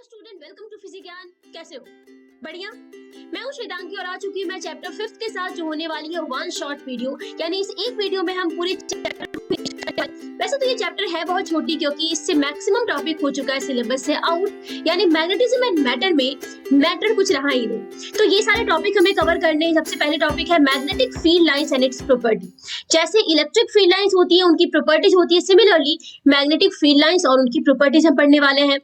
Hello student, welcome to physics Gyan. कैसे हो? बढ़िया। मैं हूं श्वेतांगी और आ चुकी हूं मैं चैप्टर 5 के साथ, जो होने वाली है वन शॉट वीडियो। यानी इस एक वीडियो में हम पूरे चैप्टर वैसे तो ये चैप्टर है बहुत छोटी, क्योंकि इससे मैक्सिमम टॉपिक हो चुका है सिलेबस से आउट। यानी मैग्नेटिज्म एंड मैटर में मैटर कुछ रहा ही नहीं। तो ये सारे टॉपिक हमें कवर करने हैं। सबसे पहले टॉपिक है magnetic field lines and it's property. जैसे इलेक्ट्रिक फील्ड लाइंस होती है, उनकी प्रॉपर्टीज होती है, सिमिलरली मैग्नेटिक फील्ड लाइंस और उनकी प्रॉपर्टीज हम पढ़ने वाले हैं।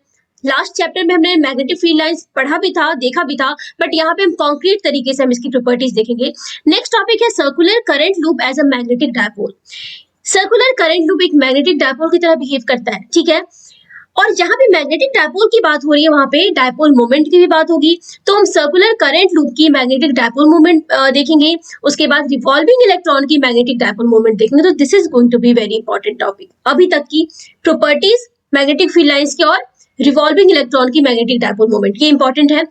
लास्ट चैप्टर में हमने मैग्नेटिक फील्ड लाइंस पढ़ा भी था, देखा भी था, बट यहाँ पे हम कॉन्क्रीट तरीके से हम इसकी प्रॉपर्टीज देखेंगे। नेक्स्ट टॉपिक है circular current loop as a magnetic dipole. Circular current loop एक मैग्नेटिक डायपोल की तरह बिहेव करता है, ठीक है। और जहां पे मैग्नेटिक डायपोल की बात हो रही है, वहां पे डायपोल मोमेंट की भी बात होगी। तो हम सर्कुलर करंट लूप की मैग्नेटिक डायपोल मोमेंट देखेंगे। उसके बाद रिवॉल्विंग इलेक्ट्रॉन की मैग्नेटिक डायपोल मोमेंट देखेंगे। तो this is going to be very important topic. अभी तक की प्रॉपर्टीज मैग्नेटिक फील्ड लाइंस की और रिवॉल्विंग इलेक्ट्रॉन की मैग्नेटिक डायपोल मोमेंट, ये इंपॉर्टेंट है।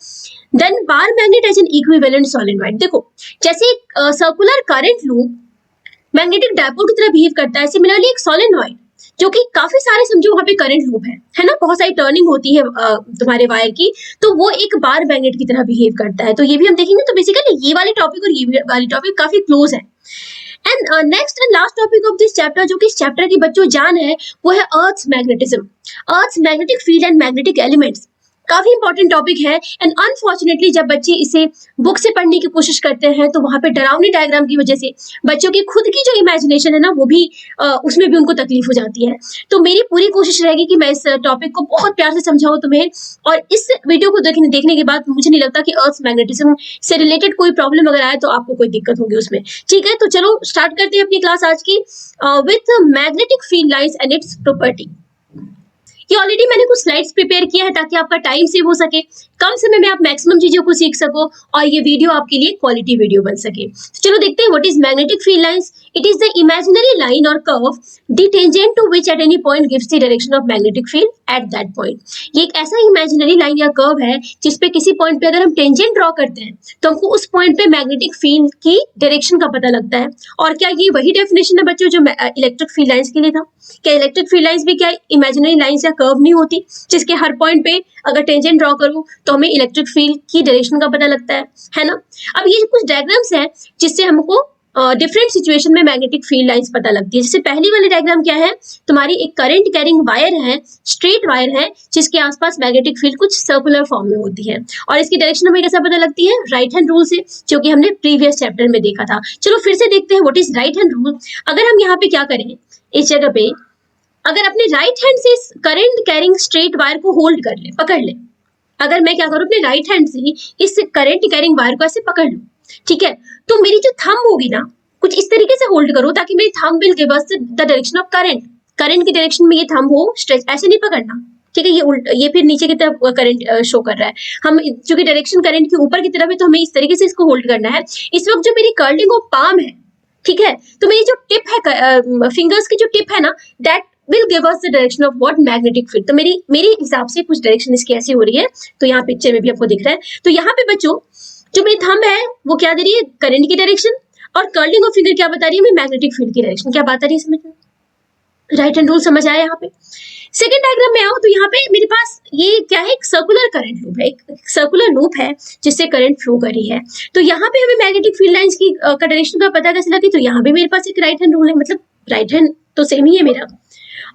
Then bar magnet as an equivalent solenoid. देखो, जैसे circular current loop magnetic dipole की तरह बिहेव करता है, सिमिलरली एक सॉलिनॉइड जो कि काफी सारे समझो वहां पे करंट लूप है ना, बहुत सारी टर्निंग होती है तुम्हारे वायर की, तो वो एक बार मैग्नेट की तरह बिहेव करता है। तो ये भी हम देखेंगे। तो बेसिकली ये वाले टॉपिक और ये वाली टॉपिक काफी क्लोज है। And next and last topic of this chapter, जो कि इस चैप्टर की बच्चों जान है, वो है earth's magnetism, earth's magnetic field and magnetic elements. काफी इंपॉर्टेंट टॉपिक है। एंड अनफॉर्चुनेटली जब बच्चे इसे बुक से पढ़ने की कोशिश करते हैं, तो वहां पे डरावनी डायग्राम की वजह से बच्चों की खुद की जो इमेजिनेशन है ना, वो भी उसमें भी उनको तकलीफ हो जाती है। तो मेरी पूरी कोशिश रहेगी कि मैं इस टॉपिक को बहुत प्यार से समझाऊं तुम्हें। और इस वीडियो को देखने के बाद मुझे नहीं लगता कि अर्थ मैग्नेटिज्म से रिलेटेड कोई प्रॉब्लम अगर आए तो आपको कोई दिक्कत होगी उसमें, ठीक है। तो चलो स्टार्ट करते हैं अपनी क्लास आज की with magnetic field lines and it's property. ये ऑलरेडी मैंने कुछ स्लाइड्स प्रिपेयर किया है ताकि आपका टाइम सेव हो सके, कम समय में आप मैक्सिमम चीजों को सीख सको और ये वीडियो आपके लिए क्वालिटी वीडियो बन सके। तो चलो देखते हैं what is magnetic field lines. It is the imaginary line और curve the tangent to which at any point gives the direction of magnetic field at that point. ये एक ऐसा इमेजिनरी लाइन या कर्व है जिसपे किसी पॉइंट पे अगर हम टेंजेंट ड्रॉ करते हैं तो हमको उस पॉइंट पे मैग्नेटिक फील्ड की डायरेक्शन का पता लगता है। और क्या ये वही डेफिनेशन है बच्चों जो इलेक्ट्रिक फील्ड लाइंस के लिए था? क्या इलेक्ट्रिक फील्ड लाइंस भी क्या इमेजिनरी लाइंस या कर्व नहीं होती, जिसके हर पॉइंट पे अगर टेंजेंट ड्रॉ करूं तो हमें इलेक्ट्रिक फील्ड की डायरेक्शन का पता लगता है ना। अब ये कुछ डायग्राम्स हैं जिससे हमको डिफरेंट सिचुएशन में मैग्नेटिक फील्ड लाइंस पता लगती है। जैसे पहली वाली डायग्राम क्या है, तुम्हारी एक करंट कैरिंग वायर है, स्ट्रेट वायर है, जिसके आसपास मैग्नेटिक फील्ड कुछ सर्कुलर फॉर्म में होती है। और इसकी डायरेक्शन हमें कैसा पता लगती है? राइट हैंड रूल से, जो कि हमने प्रीवियस चैप्टर में देखा था। चलो फिर से देखते हैं what is right hand rule. अगर हम यहाँ पे क्या करें, इस जगह पे अगर अपने राइट हैंड से करंट कैरिंग स्ट्रेट वायर को होल्ड कर ले, पकड़ ले, अगर मैं क्या करूं अपने राइट हैंड से इस करंट कैरिंग वायर को ऐसे पकड़ लूं, ठीक है, तो मेरी जो थंब होगी ना, कुछ इस तरीके से होल्ड करो ताकि मेरी thumb will give us the direction of current. Current की डायरेक्शन में ये थंब हो स्ट्रेच, ऐसे नहीं पकड़ना, ठीक है। ये फिर नीचे की तरफ करंट शो कर रहा है। हम चूंकि डायरेक्शन करंट के ऊपर की तरफ है, तो हमें इस तरीके से इसको होल्ड करना है। इस वक्त जो मेरी कर्लिंग ऑफ पाम है, ठीक है, तो मेरी जो टिप है, फिंगर्स की जो टिप है ना, that will give us the direction of what magnetic field। तो मेरी हिसाब से कुछ डायरेक्शन इसकी ऐसी हो रही है। तो यहाँ पिक्चर में भी आपको दिख रहा है। तो यहाँ पे बच्चों जो मेरी थंब है वो क्या दे रही है? करंट की डायरेक्शन। और कर्लिंग ऑफ फिंगर क्या बता रही है? मैं मैग्नेटिक फील्ड की डायरेक्शन। क्या बात आ रही है समझ में? राइट हैंड रूल समझ आया यहाँ पे। सेकेंड डायग्राम में आओ तो यहाँ पे मेरे पास ये क्या है? एक सर्कुलर करंट लूप है, एक सर्कुलर लूप है जिससे करंट फ्लो कर रही है। तो यहाँ पे हमें मैग्नेटिक फील्ड लाइंस की डायरेक्शन का पता कैसे लगे? तो यहाँ पे मेरे पास एक राइट हैंड रूल है, मतलब राइट हैंड तो सेम ही है मेरा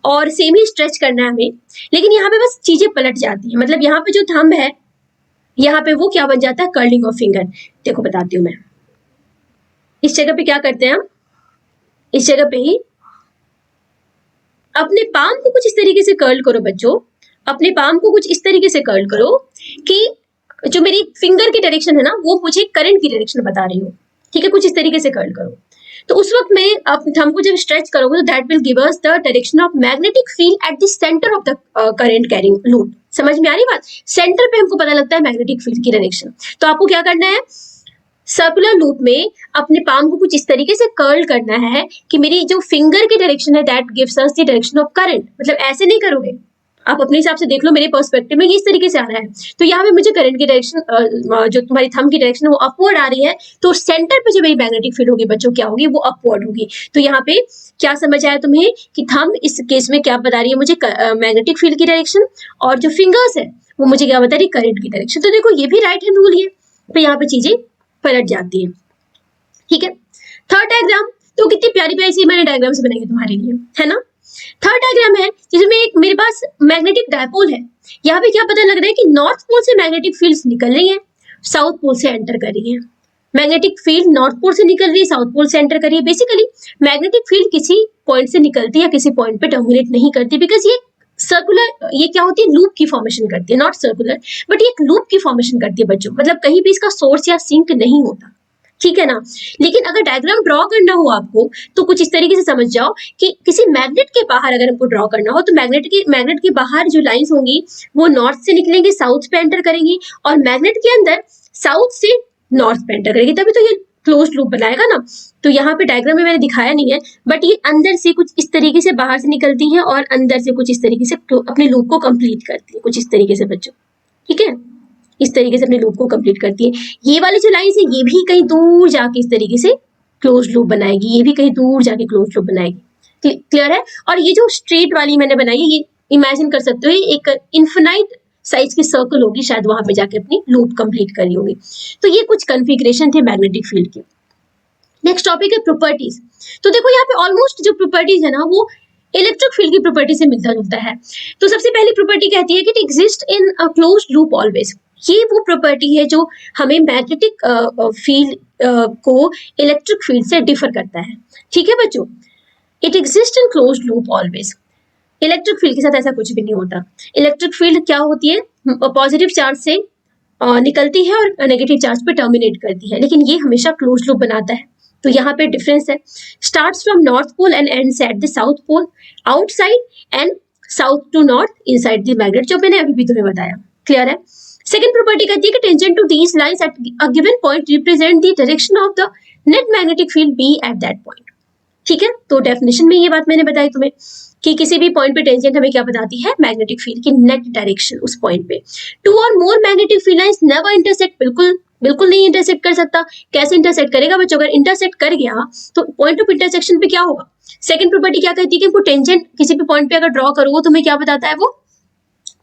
और सेम ही स्ट्रेच करना है हमें। लेकिन यहाँ पे बस चीजें पलट जाती है, मतलब यहाँ पे जो थंब है यहाँ पे वो क्या बन जाता है? Curling of finger. देखो बताती हूँ मैं। इस जगह पे क्या करते हैं हम? इस जगह पे ही अपने पाम को कुछ इस तरीके से कर्ल करो बच्चों, अपने पाम को कुछ इस तरीके से कर्ल करो कि जो मेरी फिंगर की डायरेक्शन है ना, वो मुझे करंट की डायरेक्शन बता रही हो, ठीक है। कुछ इस तरीके से कर्ल करो। तो उस वक्त में आप थंब को जब स्ट्रेच करोगे तो that will give us the direction of magnetic field at the centre of the current carrying loop. समझ में आ रही बात? सेंटर पे हमको पता लगता है मैग्नेटिक फील्ड की डायरेक्शन। तो आपको क्या करना है? सर्कुलर लूप में अपने पाम को कुछ इस तरीके से कर्ल करना है कि मेरी जो फिंगर की डायरेक्शन है that gives us the direction of current. मतलब ऐसे नहीं करोगे, आप अपने हिसाब से देख लो, मेरे पर्सपेक्टिव में ये इस तरीके से आ रहा है। तो यहाँ पे मुझे करंट की डायरेक्शन, जो तुम्हारी थंब की डायरेक्शन है वो अपवर्ड आ रही है, तो सेंटर पे जो मेरी मैग्नेटिक फील्ड होगी बच्चों क्या होगी? वो अपवर्ड होगी। तो यहाँ पे क्या समझ आया तुम्हें कि थंब इस केस में क्या बता रही है मुझे? मैग्नेटिक फील्ड की डायरेक्शन, और जो फिंगर्स है वो मुझे क्या बता रही, करंट की डायरेक्शन। तो देखो ये भी राइट हैंड रूल ही है, तो यहाँ पे चीजें पलट जाती है। ठीक है, थर्ड डायग्राम तो कितनी प्यारी प्यारी सी मैंने डायग्राम्स बनाई है तुम्हारे लिए, है ना। थर्ड डायग्राम है जिसमें एक मेरे पास मैग्नेटिक डायपोल है। यहाँ पे क्या पता लग रहा है कि नॉर्थ पोल से मैग्नेटिक फील्ड्स निकल रही हैं, साउथ पोल से एंटर कर रही है। मैग्नेटिक फील्ड नॉर्थ पोल से निकल रही है, साउथ पोल से एंटर कर रही है। बेसिकली मैग्नेटिक फील्ड किसी पॉइंट से निकलती है या किसी पॉइंट पे टर्मिनेट नहीं करती, बिकॉज ये सर्कुलर, ये क्या होती है, लूप की फॉर्मेशन करती है, नॉट सर्कुलर, बट ये एक लूप की फॉर्मेशन करती है बच्चों, मतलब कहीं भी इसका सोर्स या सिंक नहीं होता। ठीक है ना। लेकिन अगर डायग्राम ड्रॉ करना हो आपको तो कुछ इस तरीके से समझ जाओ कि किसी मैग्नेट के बाहर अगर हमको ड्रॉ करना हो तो मैग्नेट के बाहर जो लाइंस होंगी वो नॉर्थ से निकलेंगे, साउथ पे एंटर करेंगी, और मैग्नेट के अंदर साउथ से नॉर्थ पे एंटर करेगी, तभी तो ये क्लोज लूप बनाएगा ना। तो यहाँ पे डायग्राम में मैंने दिखाया नहीं है, बट ये अंदर से कुछ इस तरीके से बाहर से निकलती है और अंदर से कुछ इस तरीके से अपने लूप को कंप्लीट करती है, कुछ इस तरीके से बच्चों। ठीक है, इस तरीके से अपने लूप को कंप्लीट करती है। ये वाली जो लाइन है ये भी कहीं दूर जाके इस तरीके से क्लोज लूप बनाएगी, ये भी कहीं दूर जाके क्लोज लूप बनाएगी। क्लियर है। और ये जो स्ट्रेट वाली मैंने बनाई है, ये इमेजिन कर सकते हो एक इन्फिनाइट साइज की सर्कल होगी, शायद वहां पे जाके अपनी लूप कंप्लीट करी होगी। तो ये कुछ कन्फिग्रेशन थे मैग्नेटिक फील्ड के। नेक्स्ट टॉपिक है प्रॉपर्टीज। तो देखो यहाँ पे ऑलमोस्ट जो प्रॉपर्टीज है ना वो इलेक्ट्रिक फील्ड की प्रॉपर्टी से मिलता जुलता है। तो सबसे पहली प्रॉपर्टी कहती है कि it exist in a closed loop always. ये वो प्रॉपर्टी है जो हमें मैग्नेटिक फील्ड को इलेक्ट्रिक फील्ड से डिफर करता है। ठीक है बच्चों, it exist in closed loop always. Electric field के साथ ऐसा कुछ भी नहीं होता। इलेक्ट्रिक फील्ड क्या होती है, पॉजिटिव चार्ज से निकलती है और नेगेटिव चार्ज पे टर्मिनेट करती है, लेकिन ये हमेशा क्लोज्ड लूप बनाता है। तो यहाँ पे डिफरेंस है, starts from north pole and ends at the south pole, outside and south to north inside the magnet, जो मैंने अभी भी तुम्हें बताया। क्लियर है। सेकंड प्रॉपर्टी कहती है कि tangent to these lines at a given point represent the direction of the net magnetic field B at that point. ठीक है, तो डेफिनेशन में ये बात मैंने बताई तुम्हें कि किसी भी पॉइंट पे टेंजेंट हमें क्या बताती है, मैग्नेटिक फील्ड की नेट डायरेक्शन उस पॉइंट पे। Two or more magnetic field lines never intersect, बिल्कुल नहीं इंटरसेक्ट कर सकता। कैसे इंटरसेक्ट करेगा बच्चों, अगर इंटरसेक्ट कर गया तो पॉइंट ऑफ इंटरसेक्शन पे क्या होगा। सेकंड प्रॉपर्टी क्या कहती है कि हमको टेंजेंट किसी भी पॉइंट पे अगर ड्रॉ करो तो हमें क्या बताता है, वो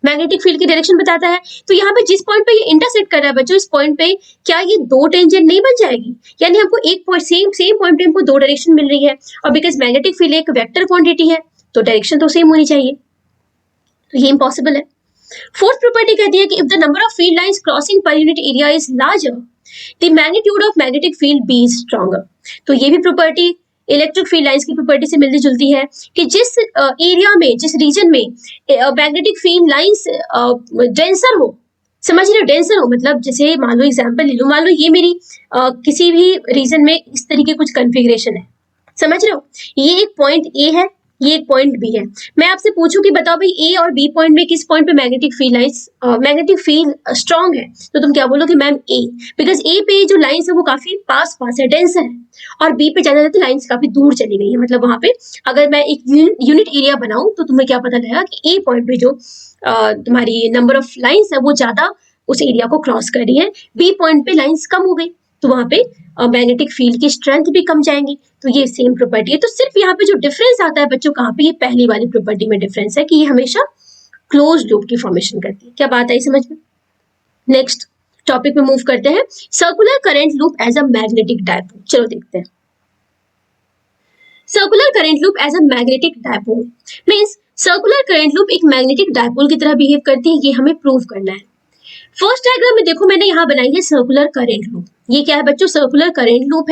मैग्नेटिक फील्ड की डायरेक्शन बताता है। तो यहाँ पे जिस पॉइंट पे ये इंटरसेक्ट कर रहा है बच्चों, इस पॉइंट पे क्या ये दो टेंजेंट नहीं बन जाएगी, यानी हमको एक पॉइंट सेम पॉइंट पे हमको दो डायरेक्शन मिल रही है, और बिकॉज मैग्नेटिक फील्ड एक वेक्टर क्वांटिटी है तो डायरेक्शन तो सेम होनी चाहिए, तो ये इम्पॉसिबल है। फोर्थ प्रॉपर्टी कहती है कि if the number of field lines crossing per unit area is larger, the magnitude of magnetic field B is stronger. तो ये भी प्रॉपर्टी इलेक्ट्रिक फील्ड लाइंस की प्रॉपर्टी से मिलती जुलती है कि जिस एरिया में, जिस रीजन में मैग्नेटिक फील्ड लाइंस डेंसर हो, समझ रहे हो, डेंसर हो मतलब जैसे मान लो एग्जांपल ले लो, मान लो ये मेरी किसी भी रीजन में इस तरीके कुछ कन्फिग्रेशन है, समझ रहे हो, ये एक पॉइंट ए है, ये एक पॉइंट बी है। मैं आपसे पूछूं कि बताओ भाई ए और बी पॉइंट में किस पॉइंट पे magnetic field lines magnetic field strong है, तो तुम क्या बोलोगे मैम ए, बिकॉज ए पे जो लाइंस है वो काफी पास है, डेंसर है, और बी पे जाने जाते लाइंस काफी दूर चली गई है, मतलब वहां पे अगर मैं एक यूनिट एरिया बनाऊं तो तुम्हें क्या पता लगेगा कि ए पॉइंट पे जो तुम्हारी नंबर ऑफ लाइंस है वो ज्यादा उस एरिया को क्रॉस कर रही है, बी पॉइंट पे लाइंस कम हो गई तो वहां पे मैग्नेटिक फील्ड की स्ट्रेंथ भी कम जाएंगी। तो ये सेम प्रॉपर्टी है। तो सिर्फ यहाँ पे जो डिफरेंस आता है बच्चों कहाँ पे, ये पहली वाली प्रॉपर्टी में डिफरेंस है कि ये हमेशा क्लोज लूप की फॉर्मेशन करती है। क्या बात आई समझ में। नेक्स्ट टॉपिक पे मूव करते हैं, circular current loop as a magnetic dipole. चलो देखते हैं। Circular current loop as a magnetic dipole means circular current loop एक मैग्नेटिक डायपोल की तरह बिहेव करती है, ये हमें प्रूव करना है। फर्स्ट डायग्राम में देखो मैंने यहाँ बनाई है सर्कुलर करंट लूप। ये क्या है बच्चों, सर्कुलर करंट लूप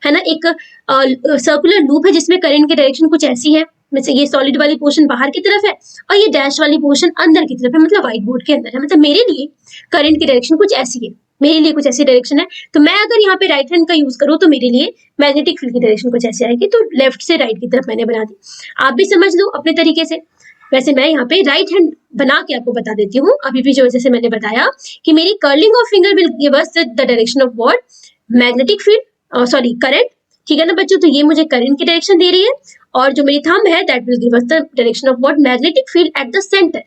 है ना, एक सर्कुलर लूप है जिसमें करंट की डायरेक्शन कुछ ऐसी है, जैसे ये सॉलिड वाली पोर्शन बाहर की तरफ है और ये डैश वाली पोर्शन अंदर की तरफ है, मतलब व्हाइट बोर्ड के अंदर है। मतलब मेरे लिए करंट की डायरेक्शन कुछ ऐसी है, मेरे लिए कुछ ऐसी डायरेक्शन है, तो मैं अगर यहाँ पे राइट हैंड का यूज करूँ तो मेरे लिए मैग्नेटिक फील्ड की डायरेक्शन कुछ ऐसी आएगी, तो लेफ्ट से राइट की तरफ मैंने बना दी। आप भी समझ लो अपने तरीके से। वैसे मैं यहाँ पे राइट हैंड बना के आपको बता देती हूँ, अभी भी जो जैसे मैंने बताया कि मेरी curling of finger will give us the direction of what, magnetic field, sorry current. ठीक है ना बच्चों, तो ये मुझे करंट की डायरेक्शन दे रही है, और जो मेरी थंब है that will give us the direction of what, magnetic field at the centre.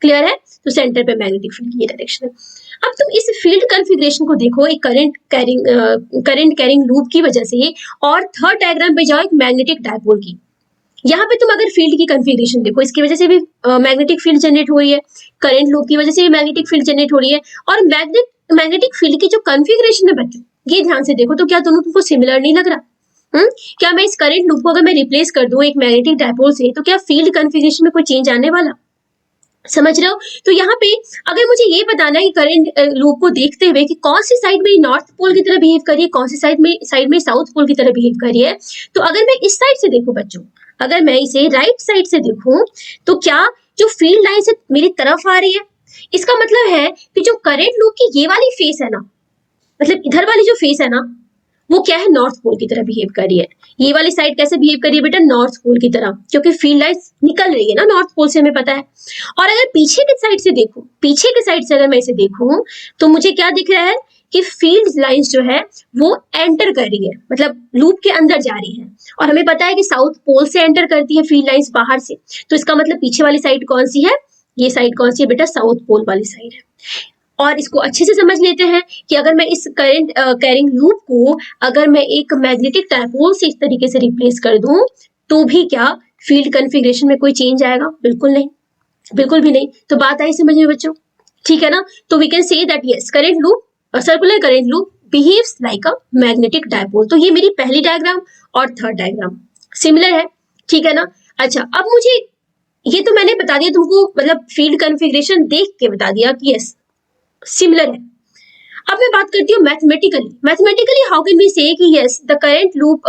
Clear है, तो सेंटर पे मैग्नेटिक फील्ड की ये डायरेक्शन है। अब तुम इस फील्ड कॉन्फ़िगरेशन को देखो, एक करंट कैरिंग लूप की वजह से, और थर्ड डायग्राम पे जाओ एक मैग्नेटिक डायपोल की। यहाँ पे तुम अगर फील्ड की कन्फिग्रेशन देखो, इसकी वजह से भी मैग्नेटिक फील्ड जनरेट हो रही है, करंट लूप की वजह से भी मैग्नेटिक फील्ड जनरेट हो रही है, और मैग्नेटिक फील्ड की जो कन्फिग्रेशन है बच्चों, ये ध्यान से देखो, तो क्या दोनों तुमको सिमिलर नहीं लग रहा? क्या मैं इस करंट लूप को अगर मैं रिप्लेस कर दूं एक मैग्नेटिक डायपोल से, तो क्या फील्ड कन्फिग्रेशन में कोई चेंज आने वाला? समझ रहे हो? तो यहाँ पे अगर मुझे ये बताना है कि करंट लूप को देखते हुए कि कौन सी साइड में नॉर्थ पोल की तरह बिहेव कर रही है, कौन सी साइड में साउथ पोल की तरह बिहेव कर रही है, तो अगर मैं इस साइड से देखूं बच्चों, अगर मैं इसे राइट साइड से देखूं, तो क्या जो फील्ड लाइन से मेरी तरफ आ रही है, इसका मतलब है कि जो करंट लूप की ये वाली फेस है ना, मतलब इधर वाली जो फेस है ना, वो क्या है, नॉर्थ पोल की तरह बिहेव कर रही है। ये वाली साइड कैसे बिहेव कर रही है बेटा, नॉर्थ पोल की तरह, क्योंकि फील्ड लाइन निकल रही है ना नॉर्थ पोल से, हमें पता है। और अगर पीछे की साइड से देखूं, पीछे की साइड से अगर मैं इसे देखूं, तो मुझे क्या दिख रहा है कि फील्ड लाइंस जो है वो एंटर कर रही है, मतलब लूप के अंदर जा रही है, और हमें पता है कि साउथ पोल से एंटर करती है फील्ड लाइंस बाहर से, तो इसका मतलब पीछे वाली साइड कौन सी है, ये साइड कौन सी है बेटा, साउथ पोल वाली साइड है। और इसको अच्छे से समझ लेते हैं कि अगर मैं इस करंट कैरिंग लूप को अगर मैं एक मैग्नेटिक डायपोल से इस तरीके से रिप्लेस कर दूं, तो भी क्या फील्ड कन्फिग्रेशन में कोई चेंज आएगा? बिल्कुल नहीं, बिल्कुल भी नहीं। तो बात आई समझ में बच्चों? ठीक है ना? तो we can say that yes, current loop, circular current loop behaves like a magnetic dipole. तो ये मेरी पहली डायग्राम और थर्ड डायग्राम सिमिलर है, ठीक है ना? अच्छा, अब मुझे ये तो मैंने बता दिया तुमको, मतलब फील्ड कन्फिग्रेशन देख के बता दिया कि यस सिमिलर है। अब मैं बात करती हूँ mathematically. Mathematically how can we say कि yes the current loop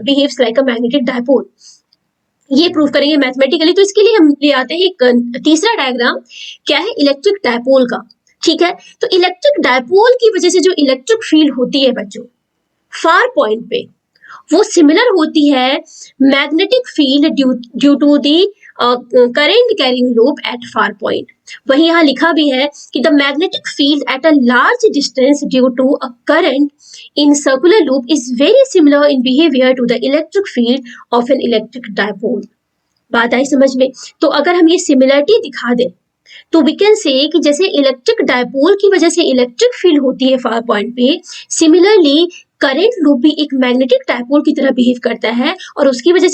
behaves like a magnetic dipole, ये प्रूव करेंगे मैथमेटिकली। तो इसके लिए हम ले आते हैं एक तीसरा डायग्राम, क्या है, इलेक्ट्रिक डायपोल का। ठीक है, तो इलेक्ट्रिक डायपोल की वजह से जो इलेक्ट्रिक फील्ड होती है बच्चों फार पॉइंट पे, वो सिमिलर होती है magnetic field due to the current carrying loop at far point. वहीं यहाँ लिखा भी है कि the magnetic field at a large distance due to a current in circular loop is very similar in behavior to the electric field of an electric dipole। बात आई समझ में? तो अगर हम ये सिमिलरिटी दिखा दें, तो वी कैन से कि जैसे इलेक्ट्रिक डायपोल की वजह से इलेक्ट्रिक फील्ड होती है फार पॉइंट पे, सिमिलरली करंट लूप भी एक मैग्नेटिक डायपोल की तरह बिहेव करता है, और उसकी वजह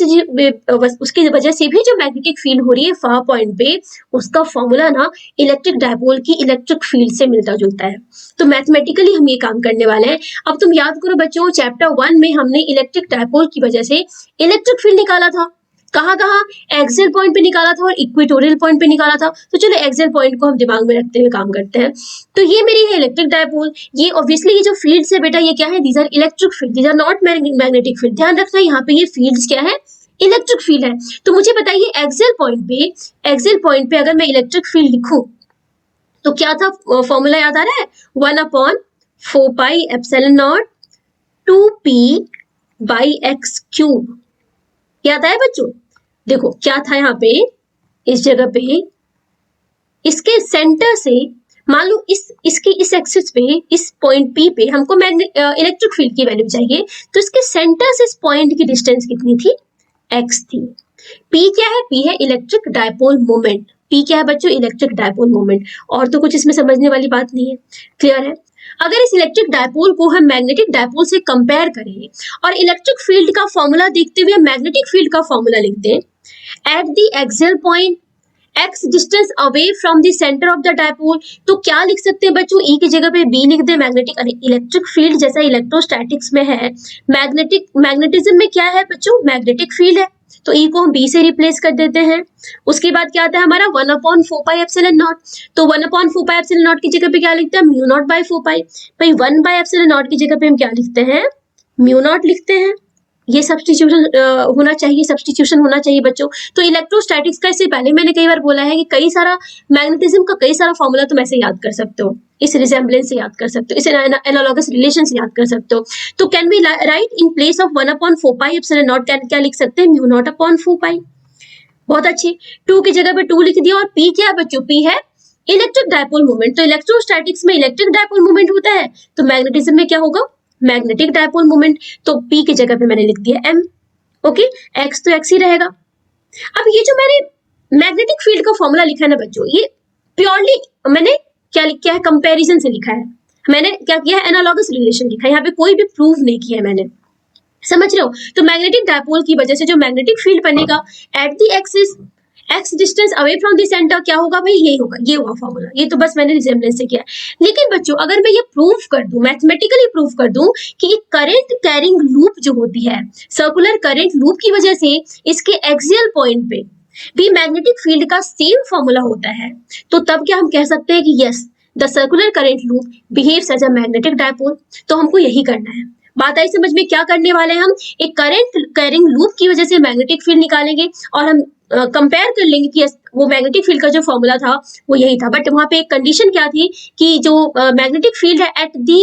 से भी जो मैग्नेटिक फील्ड हो रही है फार पॉइंट पे, उसका फॉर्मूला ना इलेक्ट्रिक डायपोल की इलेक्ट्रिक फील्ड से मिलता जुलता है। तो मैथमेटिकली हम ये काम करने वाले हैं। अब तुम याद करो बच्चों, चैप्टर 1 में हमने इलेक्ट्रिक डायपोल की वजह से इलेक्ट्रिक फील्ड निकाला था, कहाँ कहाँ, एक्सियल पॉइंट पे निकाला था और इक्वेटोरियल पॉइंट पे निकाला था। तो चलो एक्सियल पॉइंट को हम दिमाग में रखते हुए काम करते हैं। तो ये मेरी है इलेक्ट्रिक डायपोल। ये ऑब्वियसली ये जो फील्ड्स है बेटा, ये क्या है, these are electric field, these are not magnetic field. ध्यान रखना यहाँ पे ये फील्ड्स क्या है, इलेक्ट्रिक फील्ड है। तो मुझे बताइए एक्सियल पॉइंट पे अगर मैं इलेक्ट्रिक फील्ड लिखूं, तो क्या था फॉर्मूला, याद आ रहा है, 1/4πε0 2p/x³। याद आया बच्चों? देखो क्या था यहाँ पे, इस जगह पे इसके सेंटर से, मान लो इसके इस एक्सिस पे, इस पॉइंट पी पे हमको इलेक्ट्रिक फील्ड की वैल्यू चाहिए, तो इसके सेंटर से इस पॉइंट की डिस्टेंस कितनी थी, x थी। p क्या है, p है इलेक्ट्रिक डायपोल मोमेंट। p क्या है बच्चों, इलेक्ट्रिक डायपोल मोमेंट। और तो कुछ इसमें समझने वाली बात नहीं है, क्लियर है? अगर इस इलेक्ट्रिक डायपोल को हम मैग्नेटिक डायपोल से कंपेयर करें और इलेक्ट्रिक फील्ड का फॉर्मूला देखते हुए मैग्नेटिक फील्ड का फॉर्मूला लिख दें, at the axial point x distance away from the centre of the dipole, तो क्या लिख सकते हैं बच्चों, E की जगह पे B लिख दे। मैग्नेटिक, इलेक्ट्रिक फील्ड जैसा इलेक्ट्रोस्टैटिक्स में है, मैग्नेटिज्म में क्या है बच्चों, मैग्नेटिक फील्ड है, तो E को हम B से रिप्लेस कर देते हैं। उसके बाद क्या आता है हमारा 1/4πε0, तो 1/4πε0 की जगह पे क्या लिखते हैं, μ0/4π। भाई 1/ε0 की जगह पे हम क्या लिखते हैं, μ0 लिखते हैं। ये सब्स्टिट्यूशन होना चाहिए बच्चों। तो इलेक्ट्रोस्टैटिक्स का, इससे पहले मैंने कई बार बोला है कि कई सारा मैग्नेटिज्म का कई सारा फॉर्मूला तुम ऐसे याद कर सकते हो, इस रिजेम्बलेंस से याद कर सकते हो, इस एनालॉगस रिलेशन से याद कर सकते हो। तो can we write in place of 1/4πε0 क्या लिख सकते हैं, μ0/4π। बहुत अच्छी, 2 की जगह पे 2 लिख दिया। और P क्या है बच्चों, P है इलेक्ट्रिक डायपोल मोमेंट। तो इलेक्ट्रोस्टैटिक्स में इलेक्ट्रिक डायपोल मोमेंट होता है, तो मैग्नेटिज्म में क्या होगा, मैग्नेटिक डायपोल मोमेंट। तो P की जगह पे मैंने लिख दिया M। ओके, X तो X ही रहेगा। अब ये जो मैंने मैग्नेटिक फील्ड का फॉर्मूला लिखा है ना बच्चों, ये प्योरली मैंने क्या लिखा है, कंपैरिजन से लिखा है। मैंने क्या किया है, एनालॉगस रिलेशन लिखा है, यहाँ पे कोई भी प्रूव नहीं किया है मैंने। समझ रहे हो? तो मैग्नेटिक डायपोल की वजह से जो मैग्नेटिक फील्ड बनेगा at the axis x distance away from the centre, क्या होगा भाई? ये होगा, ये हुआ फॉर्मूला। ये तो बस मैंने रिजेम्बलेंस से किया। लेकिन बच्चों अगर मैं ये प्रूफ कर दूं, मैथमेटिकली प्रूफ कर दूं कि एक करंट कैरिंग लूप जो होती है, सर्कुलर करंट लूप की वजह से इसके एक्सियल पॉइंट पे भी मैग्नेटिक फील्ड का सेम फॉर्मूला होता है, तो तब क्या हम कह सकते हैं कि yes the circular current loop behaves as a magnetic dipole. तो हमको यही करना है। बात आई समझ में? क्या करने वाले हैं हम? एक करंट कैरिंग लूप की वजह से मैग्नेटिक फील्ड निकालेंगे और हम कंपेयर कर लेंगे कि वो मैग्नेटिक फील्ड का जो फॉर्मूला था वो यही था, बट वहां पे एक कंडीशन क्या थी कि जो मैग्नेटिक फील्ड है एट दी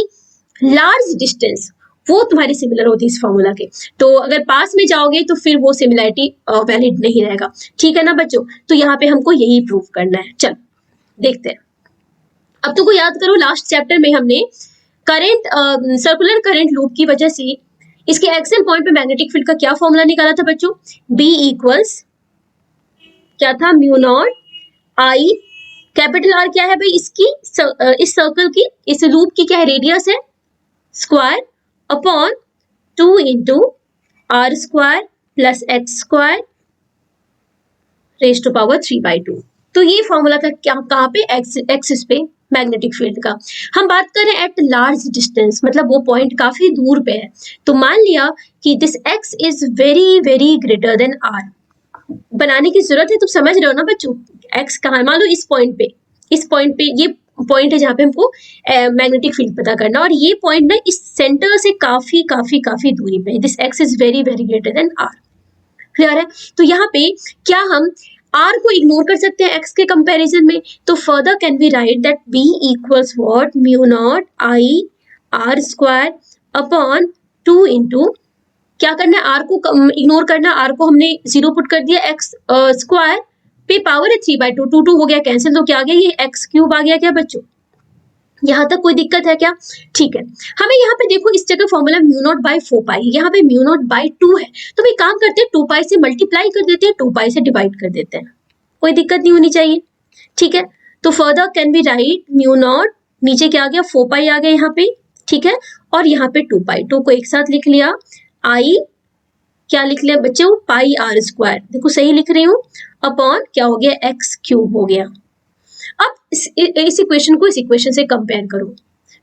लार्ज डिस्टेंस वो तुम्हारी सिमिलर होती है इस फॉर्मूला के। तो अगर पास में जाओगे तो फिर वो सिमिलरिटी वैलिड नहीं रहेगा। ठीक है ना बच्चों? तो यहाँ पे हमको यही प्रूव करना है। चल देखते हैं। अब तुमको याद करो लास्ट चैप्टर में हमने करंट सर्कुलर करंट लूप की वजह से इसके एक्सियल पॉइंट पे मैग्नेटिक फील्ड का क्या फॉर्मूला निकाला था बच्चों? बी इक्वल्स क्या था? म्यू नॉट आई, कैपिटल आर क्या है भाई इसकी, इस सर्कल की, इस लूप की क्या है? रेडियस है, square upon 2 into R square plus x square raise to power 3/2। तो ये फॉर्मूला था क्या? कहाँ पे? एक्सिस पे मैग्नेटिक फील्ड का। हम बात करें एट लार्ज डिस्टेंस, मतलब वो पॉइंट काफी दूर पे है। तो मान लिया कि this x is very very greater than R. बनाने की जरूरत है, तुम समझ रहे हो ना बच्चों? एक्स कहाँ? मान लो इस पॉइंट पे, इस पॉइंट पे ये पॉइंट है जहाँ पे हमको मैग्नेटिक फील्ड पता करना, और ये पॉइंट ना इस सेंटर से काफी काफी काफी दूरी पे है। This x is very very greater than R. Clear है? तो यहाँ पे क्या हम आर को इग्नोर कर सकते हैं एक्स के कंपैरिजन में? तो further can be write that B equals what? Mu naught I R square upon 2 into क्या करना है? आर को इग्नोर करना। आर को हमने 0 पुट कर दिया, एक्स स्क्वायर पे पावर है 3/2, 2 हो गया कैंसिल, तो क्या आ गया? ये एक्स क्यूब आ गया क्या बच्चों? यहाँ तक कोई दिक्कत है क्या? ठीक है। हमें यहाँ पे देखो इस जगह फॉर्मूला म्यू नॉट बाई 4 पाई, यहाँ पे म्यू नॉट बाई 2 है, तो हम एक काम करते हैं 2 पाई से मल्टीप्लाई कर देते हैं, 2 पाई से डिवाइड कर देते हैं, कोई दिक्कत नहीं होनी चाहिए। ठीक है, तो further can be right mu naught, नीचे क्या आ गया? 4 पाई आ गया यहाँ पे। ठीक है, और यहाँ पे 2 पाई, 2 को एक साथ लिख लिया, आई क्या लिख लिया बच्चों? पाई आर स्क्वायर, देखो सही लिख रही हूँ, अपॉन क्या हो गया? एक्स क्यूब हो गया। अब इस इक्वेशन को इस इक्वेशन से कंपेयर करो।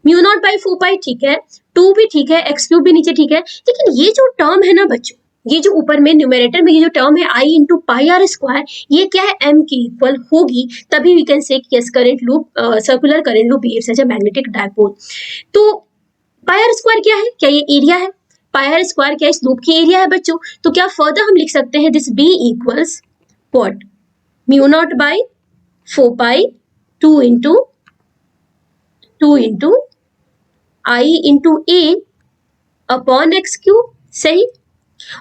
म्यू नॉट बाई 4 पाई ठीक है, 2 भी ठीक है, एक्स क्यूब भी नीचे ठीक है, लेकिन ये जो टर्म है ना बच्चों, ये जो ऊपर में न्यूमरेटर में ये जो टर्म है I into pi R square, ये क्या है? एम की इक्वल होगी, तभी we can say yes current loop, circular current loop behaves as a magnetic dipole. तो पाई आर स्क्वायर क्या है? क्या ये एरिया है? पाई आर स्क्वायर क्या इस लूप की एरिया है बच्चों? तो क्या फर्दर हम लिख सकते हैं this B equals what? Mu not by 4 pi 2 into I into A upon x cube. सही।